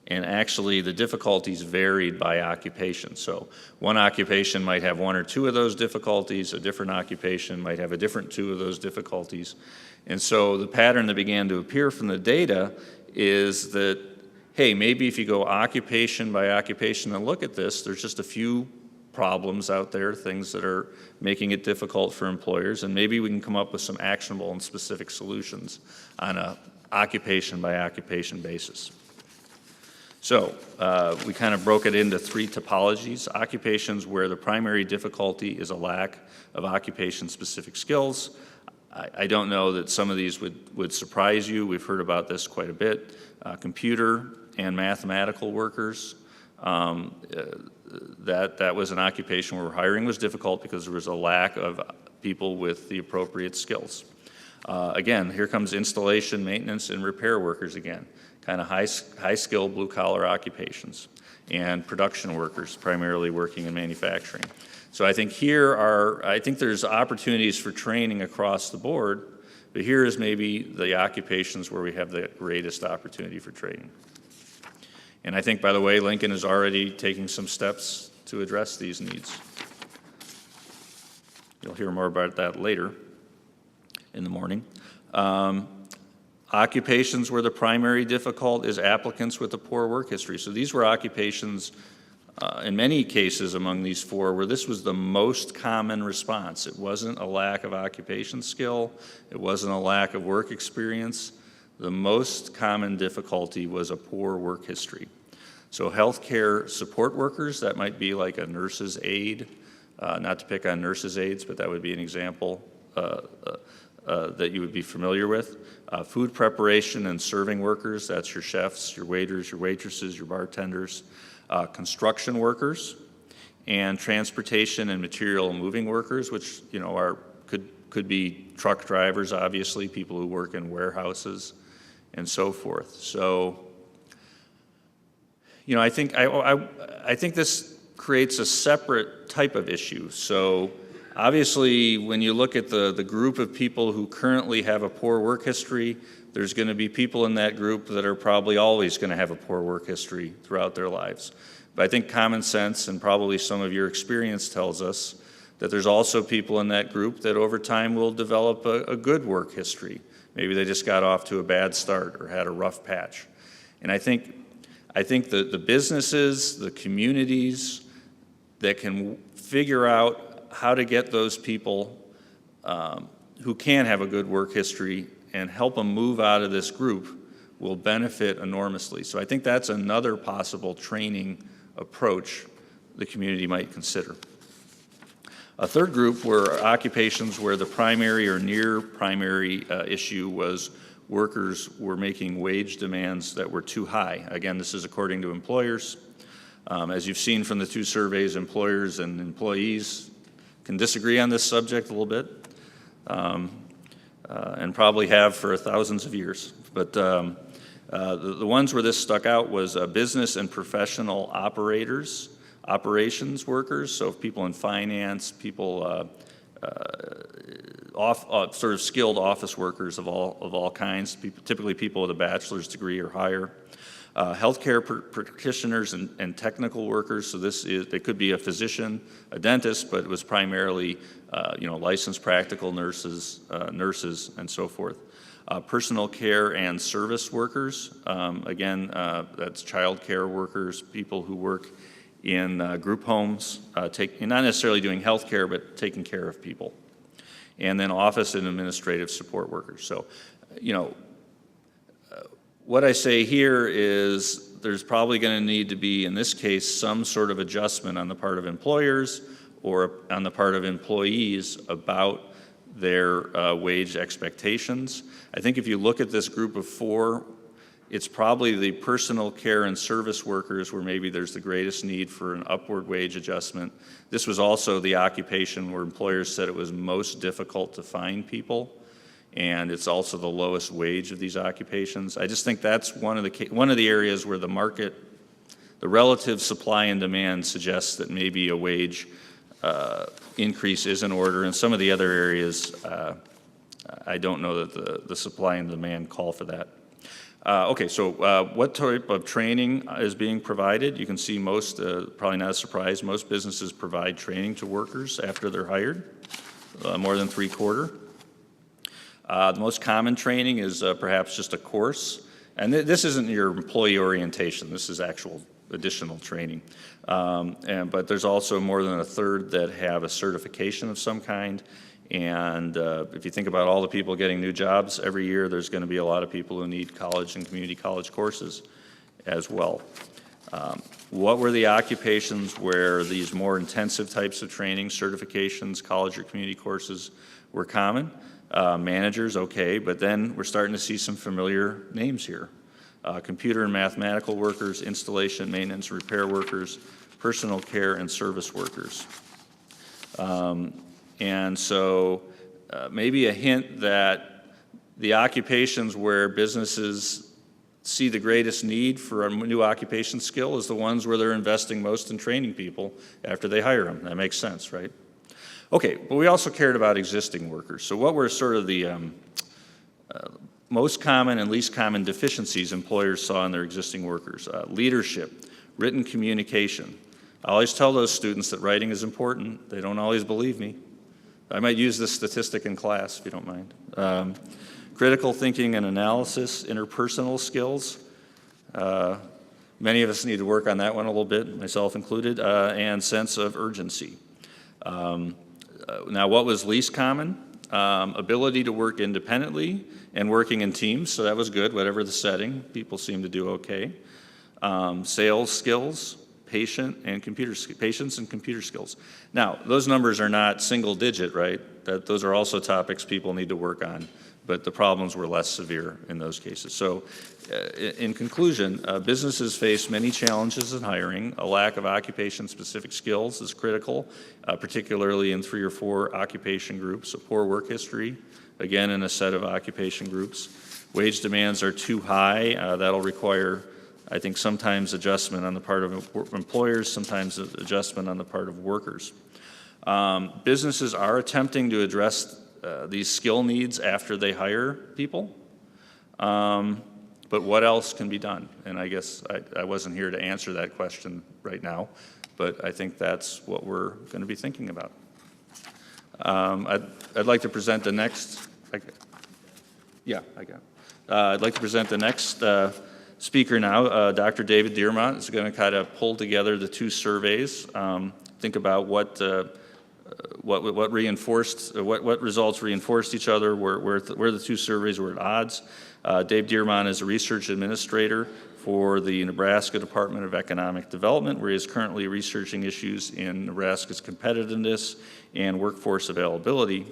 And actually, the difficulties varied by occupation. So one occupation might have 1 or 2 of those difficulties, a different occupation might have a different 2 of those difficulties. And so the pattern that began to appear from the data is that, hey, maybe if you go occupation by occupation and look at this, there's just a few problems out there, things that are making it difficult for employers, and maybe we can come up with some actionable and specific solutions on a occupation by occupation basis. So we kind of broke it into 3 typologies: occupations where the primary difficulty is a lack of occupation-specific skills. I don't know that some of these would surprise you. We've heard about this quite a bit. Computer and mathematical workers, that was an occupation where hiring was difficult because there was a lack of people with the appropriate skills. Again, here comes installation, maintenance, and repair workers again, kind of high-skill blue-collar occupations, and production workers, primarily working in manufacturing. So I think there's opportunities for training across the board, but here is maybe the occupations where we have the greatest opportunity for training. And I think, by the way, Lincoln is already taking some steps to address these needs. You'll hear more about that later in the morning. Occupations where the primary difficult is applicants with a poor work history. So these were occupations, in many cases among these 4, where this was the most common response. It wasn't a lack of occupation skill. It wasn't a lack of work experience. The most common difficulty was a poor work history. So healthcare support workers, that might be like a nurse's aide, not to pick on nurse's aides, but that would be an example that you would be familiar with. Food preparation and serving workers, that's your chefs, your waiters, your waitresses, your bartenders. Construction workers, and transportation and material moving workers, which could could be truck drivers, obviously, people who work in warehouses, and so forth. So, I think this creates a separate type of issue. So, obviously, when you look at the group of people who currently have a poor work history, there's going to be people in that group that are probably always going to have a poor work history throughout their lives. But I think common sense and probably some of your experience tells us that there's also people in that group that over time will develop a good work history. Maybe they just got off to a bad start or had a rough patch. And I think the businesses, the communities that can figure out how to get those people who can have a good work history and help them move out of this group will benefit enormously. So I think that's another possible training approach the community might consider. A third group were occupations where the primary or near primary issue was workers were making wage demands that were too high. Again, this is according to employers. As you've seen from the two surveys, employers and employees can disagree on this subject a little bit, and probably have for thousands of years. But the ones where this stuck out was business and professional operations workers, so people in finance, people sort of skilled office workers of all kinds, typically people with a bachelor's degree or higher. Healthcare practitioners and technical workers, so they could be a physician, a dentist, but it was primarily licensed practical nurses, and so forth. Personal care and service workers, again, that's child care workers, people who work in group homes, not necessarily doing health care, but taking care of people. And then office and administrative support workers. So, what I say here is there's probably going to need to be, in this case, some sort of adjustment on the part of employers or on the part of employees about their wage expectations. I think if you look at this group of four, it's probably the personal care and service workers where maybe there's the greatest need for an upward wage adjustment. This was also the occupation where employers said it was most difficult to find people, and it's also the lowest wage of these occupations. I just think that's one of the areas where the market, the relative supply and demand suggests that maybe a wage increase is in order. In some of the other areas, I don't know that the supply and demand call for that. Okay, so what type of training is being provided? You can see most, probably not a surprise, most businesses provide training to workers after they're hired, more than 3/4. The most common training is perhaps just a course, and this isn't your employee orientation, this is actual additional training. But there's also more than 1/3 that have a certification of some kind. And if you think about all the people getting new jobs every year, there's going to be a lot of people who need college and community college courses as well. What were the occupations where these more intensive types of training, certifications, college or community courses were common? Managers, okay, but then we're starting to see some familiar names here. Computer and mathematical workers, installation, maintenance, repair workers, personal care and service workers. And so maybe a hint that the occupations where businesses see the greatest need for a new occupation skill is the ones where they're investing most in training people after they hire them. That makes sense, right? Okay, but we also cared about existing workers. So what were sort of the most common and least common deficiencies employers saw in their existing workers? Leadership, written communication. I always tell those students that writing is important. They don't always believe me. I might use this statistic in class, if you don't mind. Critical thinking and analysis, interpersonal skills. Many of us need to work on that one a little bit, myself included, and sense of urgency. Now, what was least common? Ability to work independently and working in teams, so that was good, whatever the setting. People seem to do okay. Sales skills. Patience and computer skills. Now, those numbers are not single digit, right? Those are also topics people need to work on. but the problems were less severe in those cases. So in conclusion, businesses face many challenges in hiring. A lack of occupation-specific skills is critical, particularly in 3 or 4 occupation groups. A poor work history, again, in a set of occupation groups. Wage demands are too high. That'll require, I think, sometimes adjustment on the part of employers, sometimes adjustment on the part of workers. Businesses are attempting to address these skill needs after they hire people. But what else can be done? And I guess I wasn't here to answer that question right now, but I think that's what we're going to be thinking about. I'd like to present the next. I'd like to present the next speaker now. Dr. David Diermont is going to kind of pull together the 2 surveys. Think about what reinforced, what results reinforced each other, where the 2 surveys were at odds. Dave Diermont is a research administrator for the Nebraska Department of Economic Development, where he is currently researching issues in Nebraska's competitiveness and workforce availability.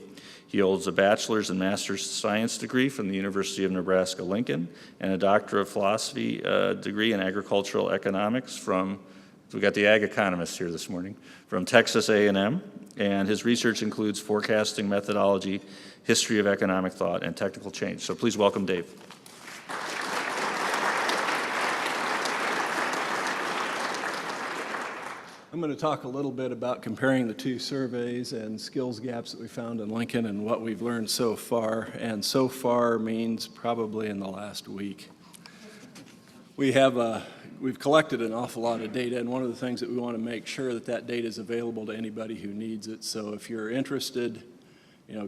He holds a bachelor's and master's science degree from the University of Nebraska-Lincoln and a doctor of philosophy degree in agricultural economics from, we got the ag economist here this morning, from Texas A&M. And his research includes forecasting methodology, history of economic thought, and technical change. So please welcome Dave. I'm going to talk a little bit about comparing the 2 surveys and skills gaps that we found in Lincoln and what we've learned so far. And so far means probably in the last week. We've collected an awful lot of data, and one of the things that we want to make sure that data is available to anybody who needs it. So if you're interested,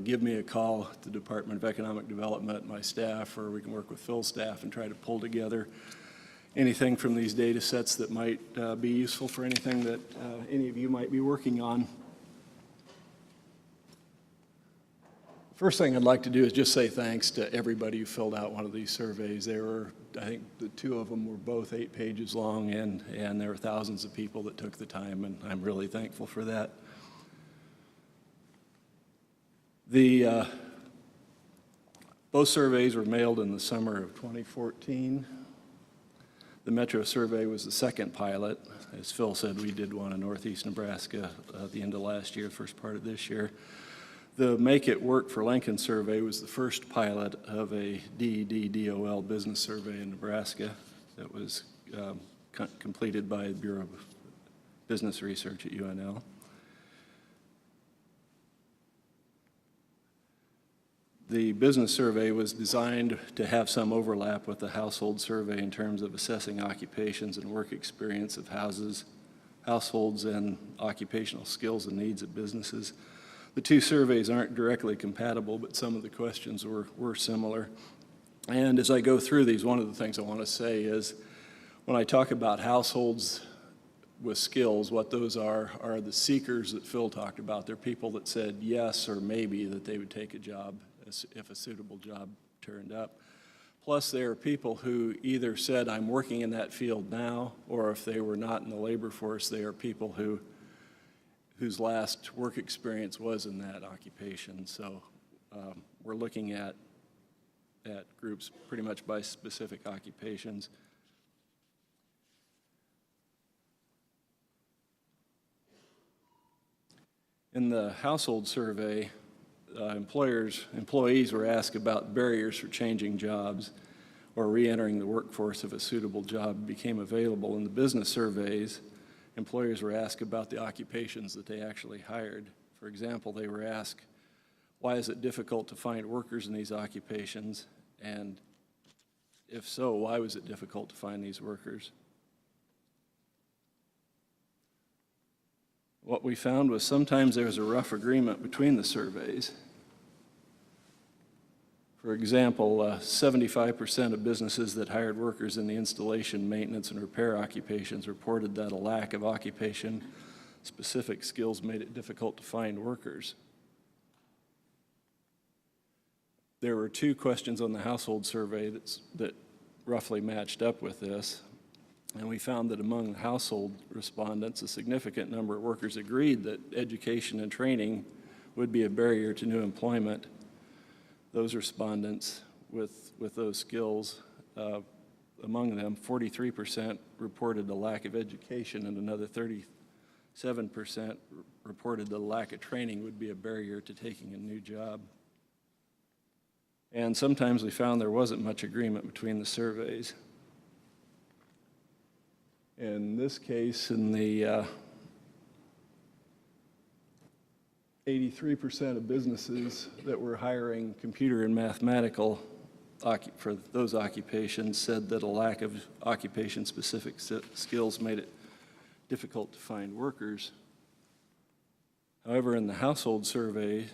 give me a call at the Department of Economic Development, my staff, or we can work with Phil's staff and try to pull together anything from these data sets that might be useful for anything that any of you might be working on. First thing I'd like to do is just say thanks to everybody who filled out one of these surveys. There were, I think the 2 of them were both 8 pages long, and there were thousands of people that took the time, and I'm really thankful for that. Both surveys were mailed in the summer of 2014. The Metro survey was the second pilot. As Phil said, we did one in Northeast Nebraska at the end of last year, first part of this year. The Make It Work for Lincoln survey was the first pilot of a DED-DOL business survey in Nebraska that was completed by the Bureau of Business Research at UNL. The business survey was designed to have some overlap with the household survey in terms of assessing occupations and work experience of households and occupational skills and needs of businesses. The 2 surveys aren't directly compatible, but some of the questions were similar. And as I go through these, one of the things I want to say is when I talk about households with skills, what those are the seekers that Phil talked about. They're people that said yes or maybe that they would take a job if a suitable job turned up. Plus, there are people who either said, I'm working in that field now, or if they were not in the labor force, they are people whose last work experience was in that occupation. So we're looking at groups pretty much by specific occupations. In the household survey, employees were asked about barriers for changing jobs or re-entering the workforce if a suitable job became available. In the business surveys, employers were asked about the occupations that they actually hired. For example, they were asked, why is it difficult to find workers in these occupations? And if so, why was it difficult to find these workers? What we found was sometimes there was a rough agreement between the surveys. For example, 75% of businesses that hired workers in the installation, maintenance, and repair occupations reported that a lack of occupation-specific skills made it difficult to find workers. There were 2 questions on the household survey that roughly matched up with this. And we found that among household respondents, a significant number of workers agreed that education and training would be a barrier to new employment. those respondents with those skills, among them, 43% reported the lack of education, and another 37% reported the lack of training would be a barrier to taking a new job. And sometimes we found there wasn't much agreement between the surveys. In this case, in the 83% of businesses that were hiring computer and mathematical for those occupations said that a lack of occupation-specific skills made it difficult to find workers. However, in the household survey,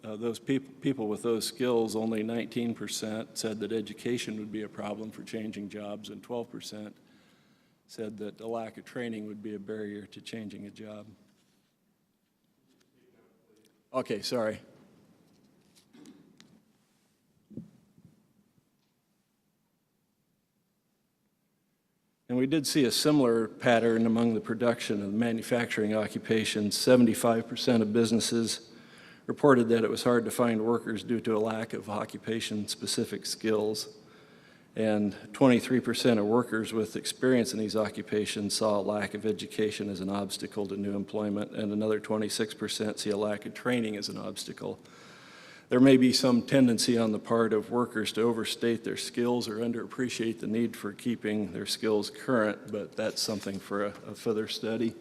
those people with those skills, only 19% said that education would be a problem for changing jobs, and 12% said that a lack of training would be a barrier to changing a job. Okay, sorry. And we did see a similar pattern among the production and manufacturing occupations. 75% of businesses reported that it was hard to find workers due to a lack of occupation-specific skills. And 23% of workers with experience in these occupations saw a lack of education as an obstacle to new employment, and another 26% see a lack of training as an obstacle. There may be some tendency on the part of workers to overstate their skills or underappreciate the need for keeping their skills current, but that's something for a further study.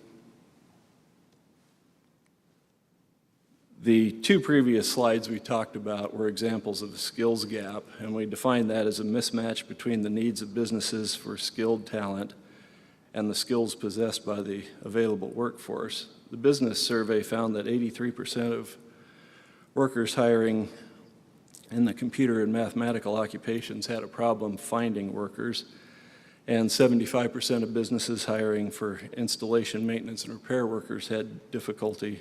The two previous slides we talked about were examples of the skills gap, and we defined that as a mismatch between the needs of businesses for skilled talent and the skills possessed by the available workforce. The business survey found that 83% of workers hiring in the computer and mathematical occupations had a problem finding workers, and 75% of businesses hiring for installation, maintenance, and repair workers had difficulty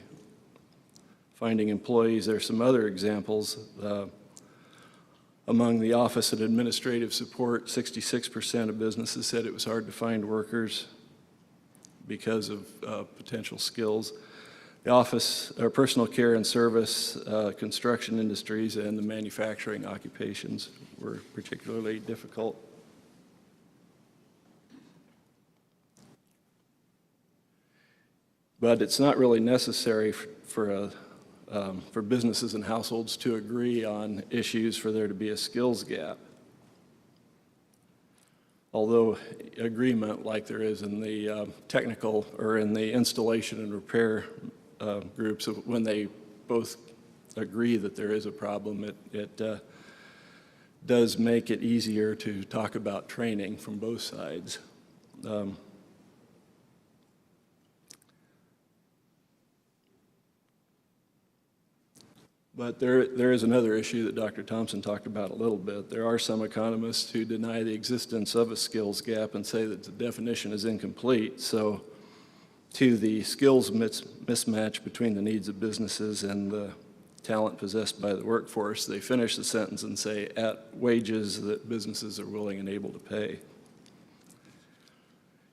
finding employees. There are some other examples. Among the office and administrative support, 66% of businesses said it was hard to find workers because of potential skills. The office, or personal care and service, construction industries, and the manufacturing occupations were particularly difficult. But it's not really necessary for businesses and households to agree on issues for there to be a skills gap. Although agreement, like there is in the technical or in the installation and repair groups, when they both agree that there is a problem, it does make it easier to talk about training from both sides. But there is another issue that Dr. Thompson talked about a little bit. There are some economists who deny the existence of a skills gap and say that the definition is incomplete. So to the skills mismatch between the needs of businesses and the talent possessed by the workforce, they finish the sentence and say, at wages that businesses are willing and able to pay.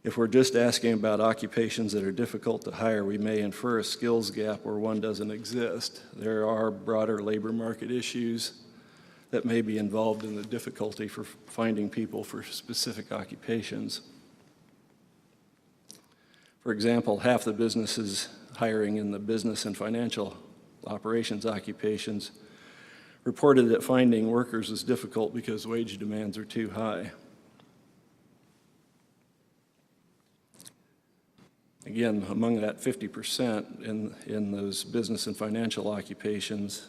If we're just asking about occupations that are difficult to hire, we may infer a skills gap where one doesn't exist. There are broader labor market issues that may be involved in the difficulty for finding people for specific occupations. For example, half the businesses hiring in the business and financial operations occupations reported that finding workers is difficult because wage demands are too high. Again, among that 50% in those business and financial occupations,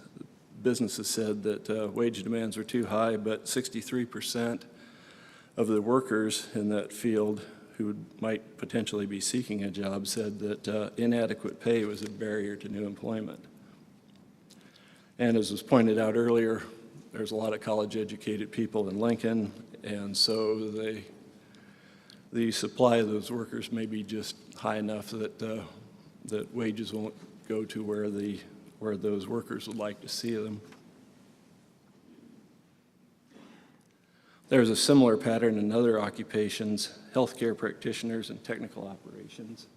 businesses said that wage demands were too high, but 63% of the workers in that field who might potentially be seeking a job said that inadequate pay was a barrier to new employment. And as was pointed out earlier, there's a lot of college-educated people in Lincoln, and so the supply of those workers may be just high enough that wages won't go to where those workers would like to see them. There's a similar pattern in other occupations, healthcare practitioners and technical operations.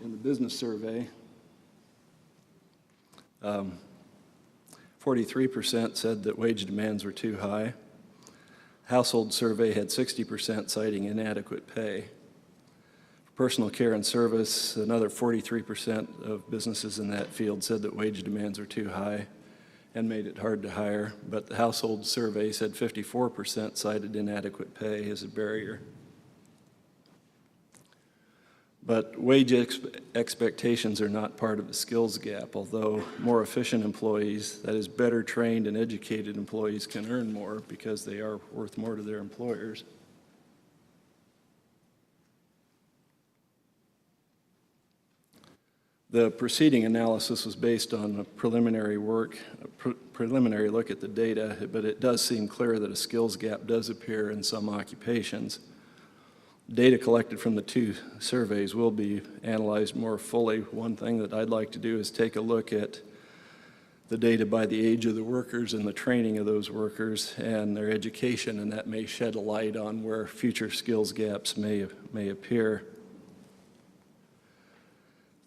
In the business survey, 43% said that wage demands were too high. Household survey had 60% citing inadequate pay. For personal care and service, another 43% of businesses in that field said that wage demands are too high and made it hard to hire. But the household survey said 54% cited inadequate pay as a barrier. But wage expectations are not part of the skills gap, although more efficient employees, that is better trained and educated employees, can earn more because they are worth more to their employers. The preceding analysis was based on a preliminary look at the data, but it does seem clear that a skills gap does appear in some occupations. Data collected from the two surveys will be analyzed more fully. One thing that I'd like to do is take a look at the data by the age of the workers and the training of those workers and their education, and that may shed a light on where future skills gaps may appear.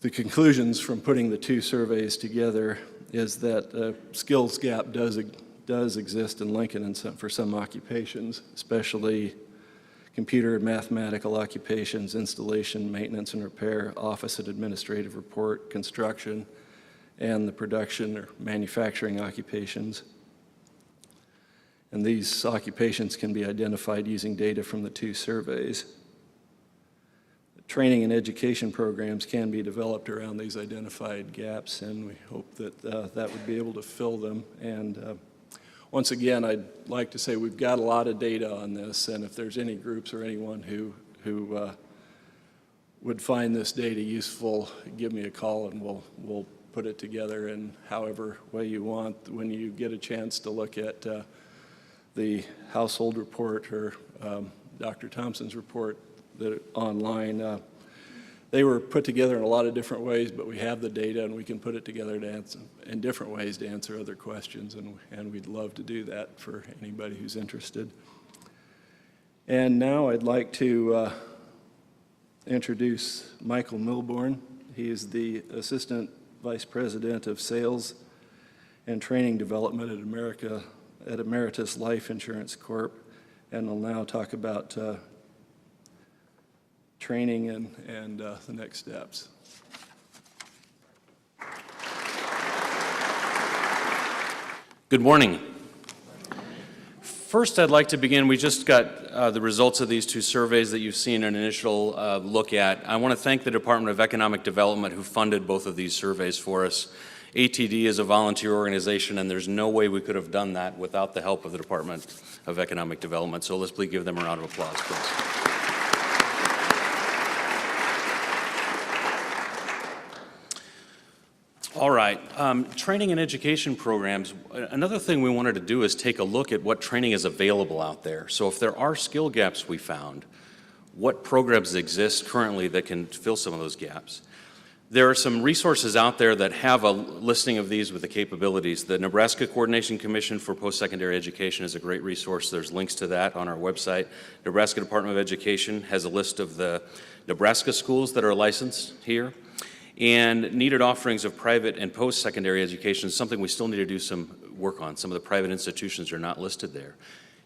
The conclusions from putting the two surveys together is that a skills gap does exist in Lincoln for some occupations, especially computer and mathematical occupations, installation, maintenance and repair, office and administrative report, construction, and the production or manufacturing occupations. And these occupations can be identified using data from the two surveys. Training and education programs can be developed around these identified gaps, and we hope that that would be able to fill them. And once again, I'd like to say we've got a lot of data on this, and if there's any groups or anyone who would find this data useful, give me a call and we'll put it together in however way you want. When you get a chance to look at the household report or Dr. Thompson's report that online, they were put together in a lot of different ways, but we have the data and we can put it together to answer in different ways to answer other questions, and we'd love to do that for anybody who's interested. And now I'd like to introduce Michael Milborn. He is the Assistant Vice President of Sales and Training Development at Emeritus Life Insurance Corp., and will now talk about training and the next steps. Good morning. First, I'd like to begin, we just got the results of these two surveys that you've seen an initial look at. I want to thank the Department of Economic Development who funded both of these surveys for us. ATD is a volunteer organization, and there's no way we could have done that without the help of the Department of Economic Development. So let's please give them a round of applause, please. All right, training and education programs. Another thing we wanted to do is take a look at what training is available out there. So if there are skill gaps we found, what programs exist currently that can fill some of those gaps? There are some resources out there that have a listing of these with the capabilities. The Nebraska Coordination Commission for Post-Secondary Education is a great resource. There's links to that on our website. Nebraska Department of Education has a list of the Nebraska schools that are licensed here. And needed offerings of private and post-secondary education is something we still need to do some work on. Some of the private institutions are not listed there.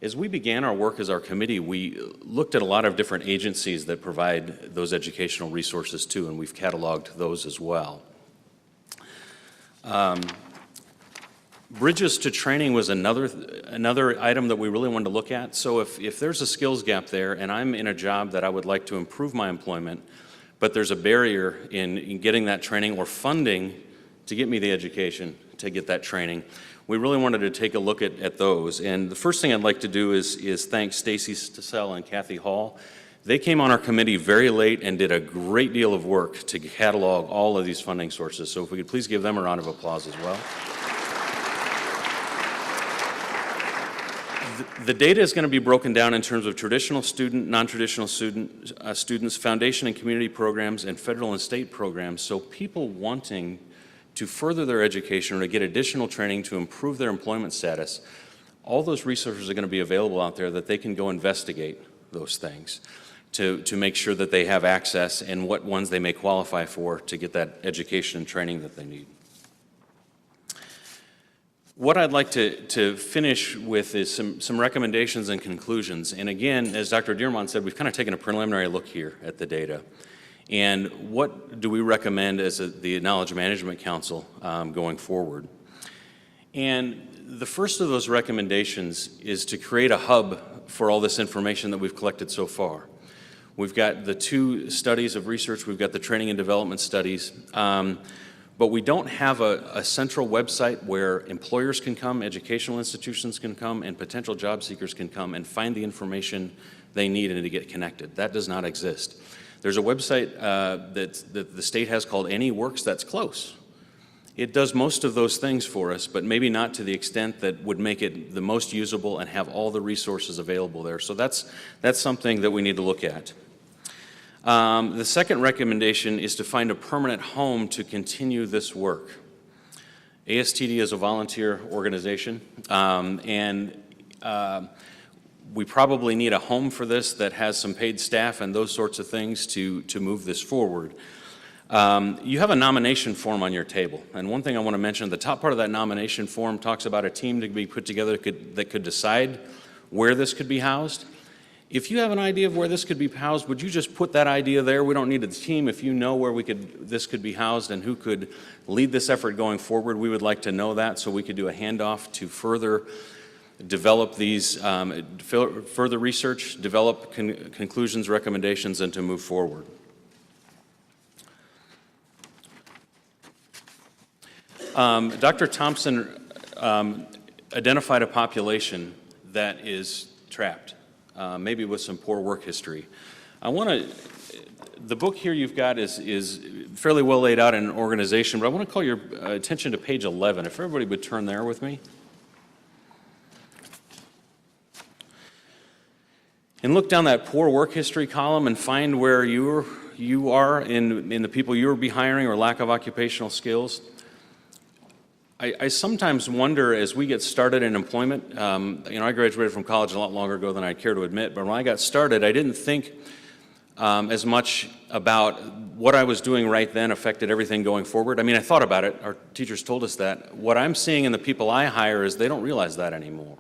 As we began our work as our committee, we looked at a lot of different agencies that provide those educational resources too, and we've cataloged those as well. Bridges to training was another item that we really wanted to look at. So if there's a skills gap there and I'm in a job that I would like to improve my employment, but there's a barrier in getting that training or funding to get me the education to get that training, we really wanted to take a look at those. And the first thing I'd like to do is thank Stacy Stassell and Kathy Hall. They came on our committee very late and did a great deal of work to catalog all of these funding sources. So if we could please give them a round of applause as well. The data is going to be broken down in terms of traditional student, non-traditional students, foundation and community programs, and federal and state programs. So people wanting to further their education or to get additional training to improve their employment status, all those resources are going to be available out there that they can go investigate those things to make sure that they have access and what ones they may qualify for to get that education and training that they need. What I'd like to finish with is some recommendations and conclusions. And again, as Dr. Dearmont said, we've kind of taken a preliminary look here at the data. And what do we recommend as the Knowledge Management Council going forward? And the first of those recommendations is to create a hub for all this information that we've collected so far. We've got the 2 studies of research, we've got the training and development studies, but we don't have a central website where employers can come, educational institutions can come, and potential job seekers can come and find the information they need and to get connected. That does not exist. There's a website that the state has called AnyWorks that's close. It does most of those things for us, but maybe not to the extent that would make it the most usable and have all the resources available there. So that's something that we need to look at. The second recommendation is to find a permanent home to continue this work. ASTD is a volunteer organization, we probably need a home for this that has some paid staff and those sorts of things to move this forward. You have a nomination form on your table, and one thing I want to mention, the top part of that nomination form talks about a team to be put together that could decide where this could be housed. If you have an idea of where this could be housed, would you just put that idea there? We don't need a team. If you know where this could be housed and who could lead this effort going forward, we would like to know that so we could do a handoff to further develop these, further research, develop conclusions, recommendations, and to move forward. Dr. Thompson identified a population that is trapped, maybe with some poor work history. The book here you've got is fairly well laid out in an organization, but I want to call your attention to page 11. If everybody would turn there with me. And look down that poor work history column and find where you are in the people you would be hiring or lack of occupational skills. I sometimes wonder as we get started in employment, I graduated from college a lot longer ago than I care to admit, but when I got started, I didn't think as much about what I was doing right then affected everything going forward. I mean, I thought about it. Our teachers told us that. What I'm seeing in the people I hire is they don't realize that anymore.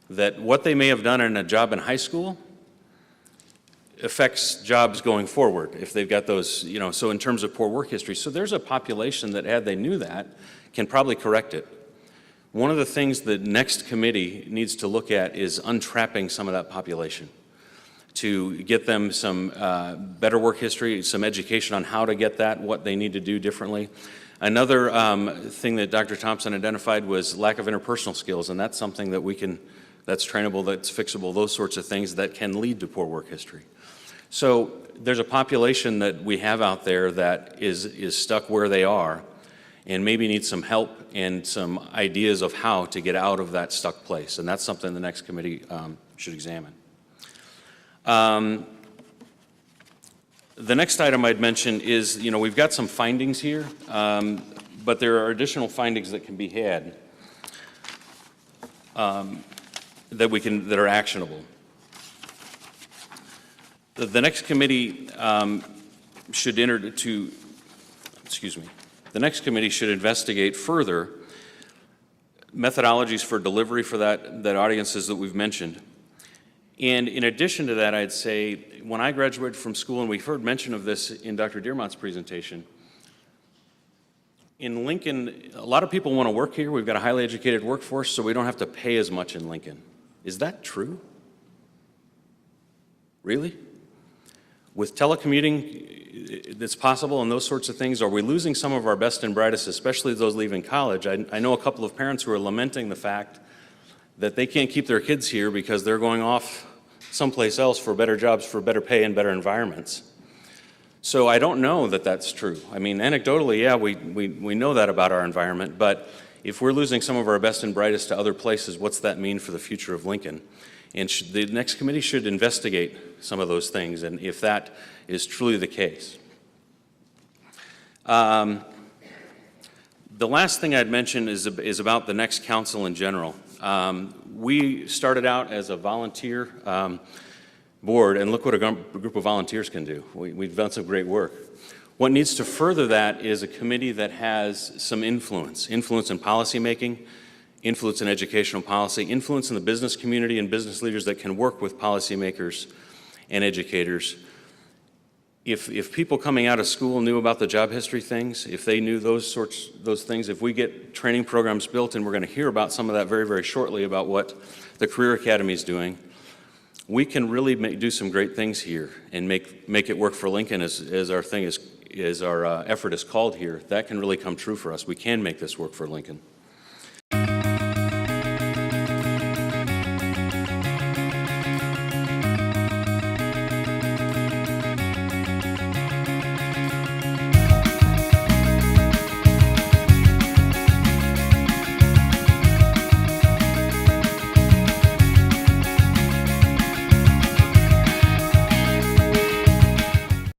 That what they may have done in a job in high school affects jobs going forward if they've got those, so in terms of poor work history. So there's a population that, had they knew that, can probably correct it. One of the things the next committee needs to look at is untrapping some of that population to get them some better work history, some education on how to get that, what they need to do differently. Another thing that Dr. Thompson identified was lack of interpersonal skills, and that's something that that's trainable, that's fixable, those sorts of things that can lead to poor work history. So there's a population that we have out there that is stuck where they are and maybe needs some help and some ideas of how to get out of that stuck place. And that's something the next committee should examine. The next item I'd mention is, we've got some findings here, but there are additional findings that can be had that are actionable. The next committee should the next committee should investigate further methodologies for delivery for that audiences that we've mentioned. And in addition to that, I'd say when I graduated from school, and we've heard mention of this in Dr. Dearmont's presentation, in Lincoln, a lot of people want to work here. We've got a highly educated workforce, so we don't have to pay as much in Lincoln. Is that true? Really? With telecommuting, it's possible and those sorts of things. Are we losing some of our best and brightest, especially those leaving college? I know a couple of parents who are lamenting the fact that they can't keep their kids here because they're going off someplace else for better jobs, for better pay and better environments. So I don't know that that's true. I mean, anecdotally, yeah, we know that about our environment, but if we're losing some of our best and brightest to other places, what's that mean for the future of Lincoln? And the next committee should investigate some of those things, and if that is truly the case. The last thing I'd mention is about the next council in general. We started out as a volunteer board, and look what a group of volunteers can do. We've done some great work. What needs to further that is a committee that has some influence in policymaking, influence in educational policy, influence in the business community and business leaders that can work with policymakers and educators. If people coming out of school knew about the job history things, if they knew those things, if we get training programs built, and we're going to hear about some of that very, very shortly about what the Career Academy is doing, we can really do some great things here and make it work for Lincoln as our thing is, our effort is called here. That can really come true for us. We can make this work for Lincoln.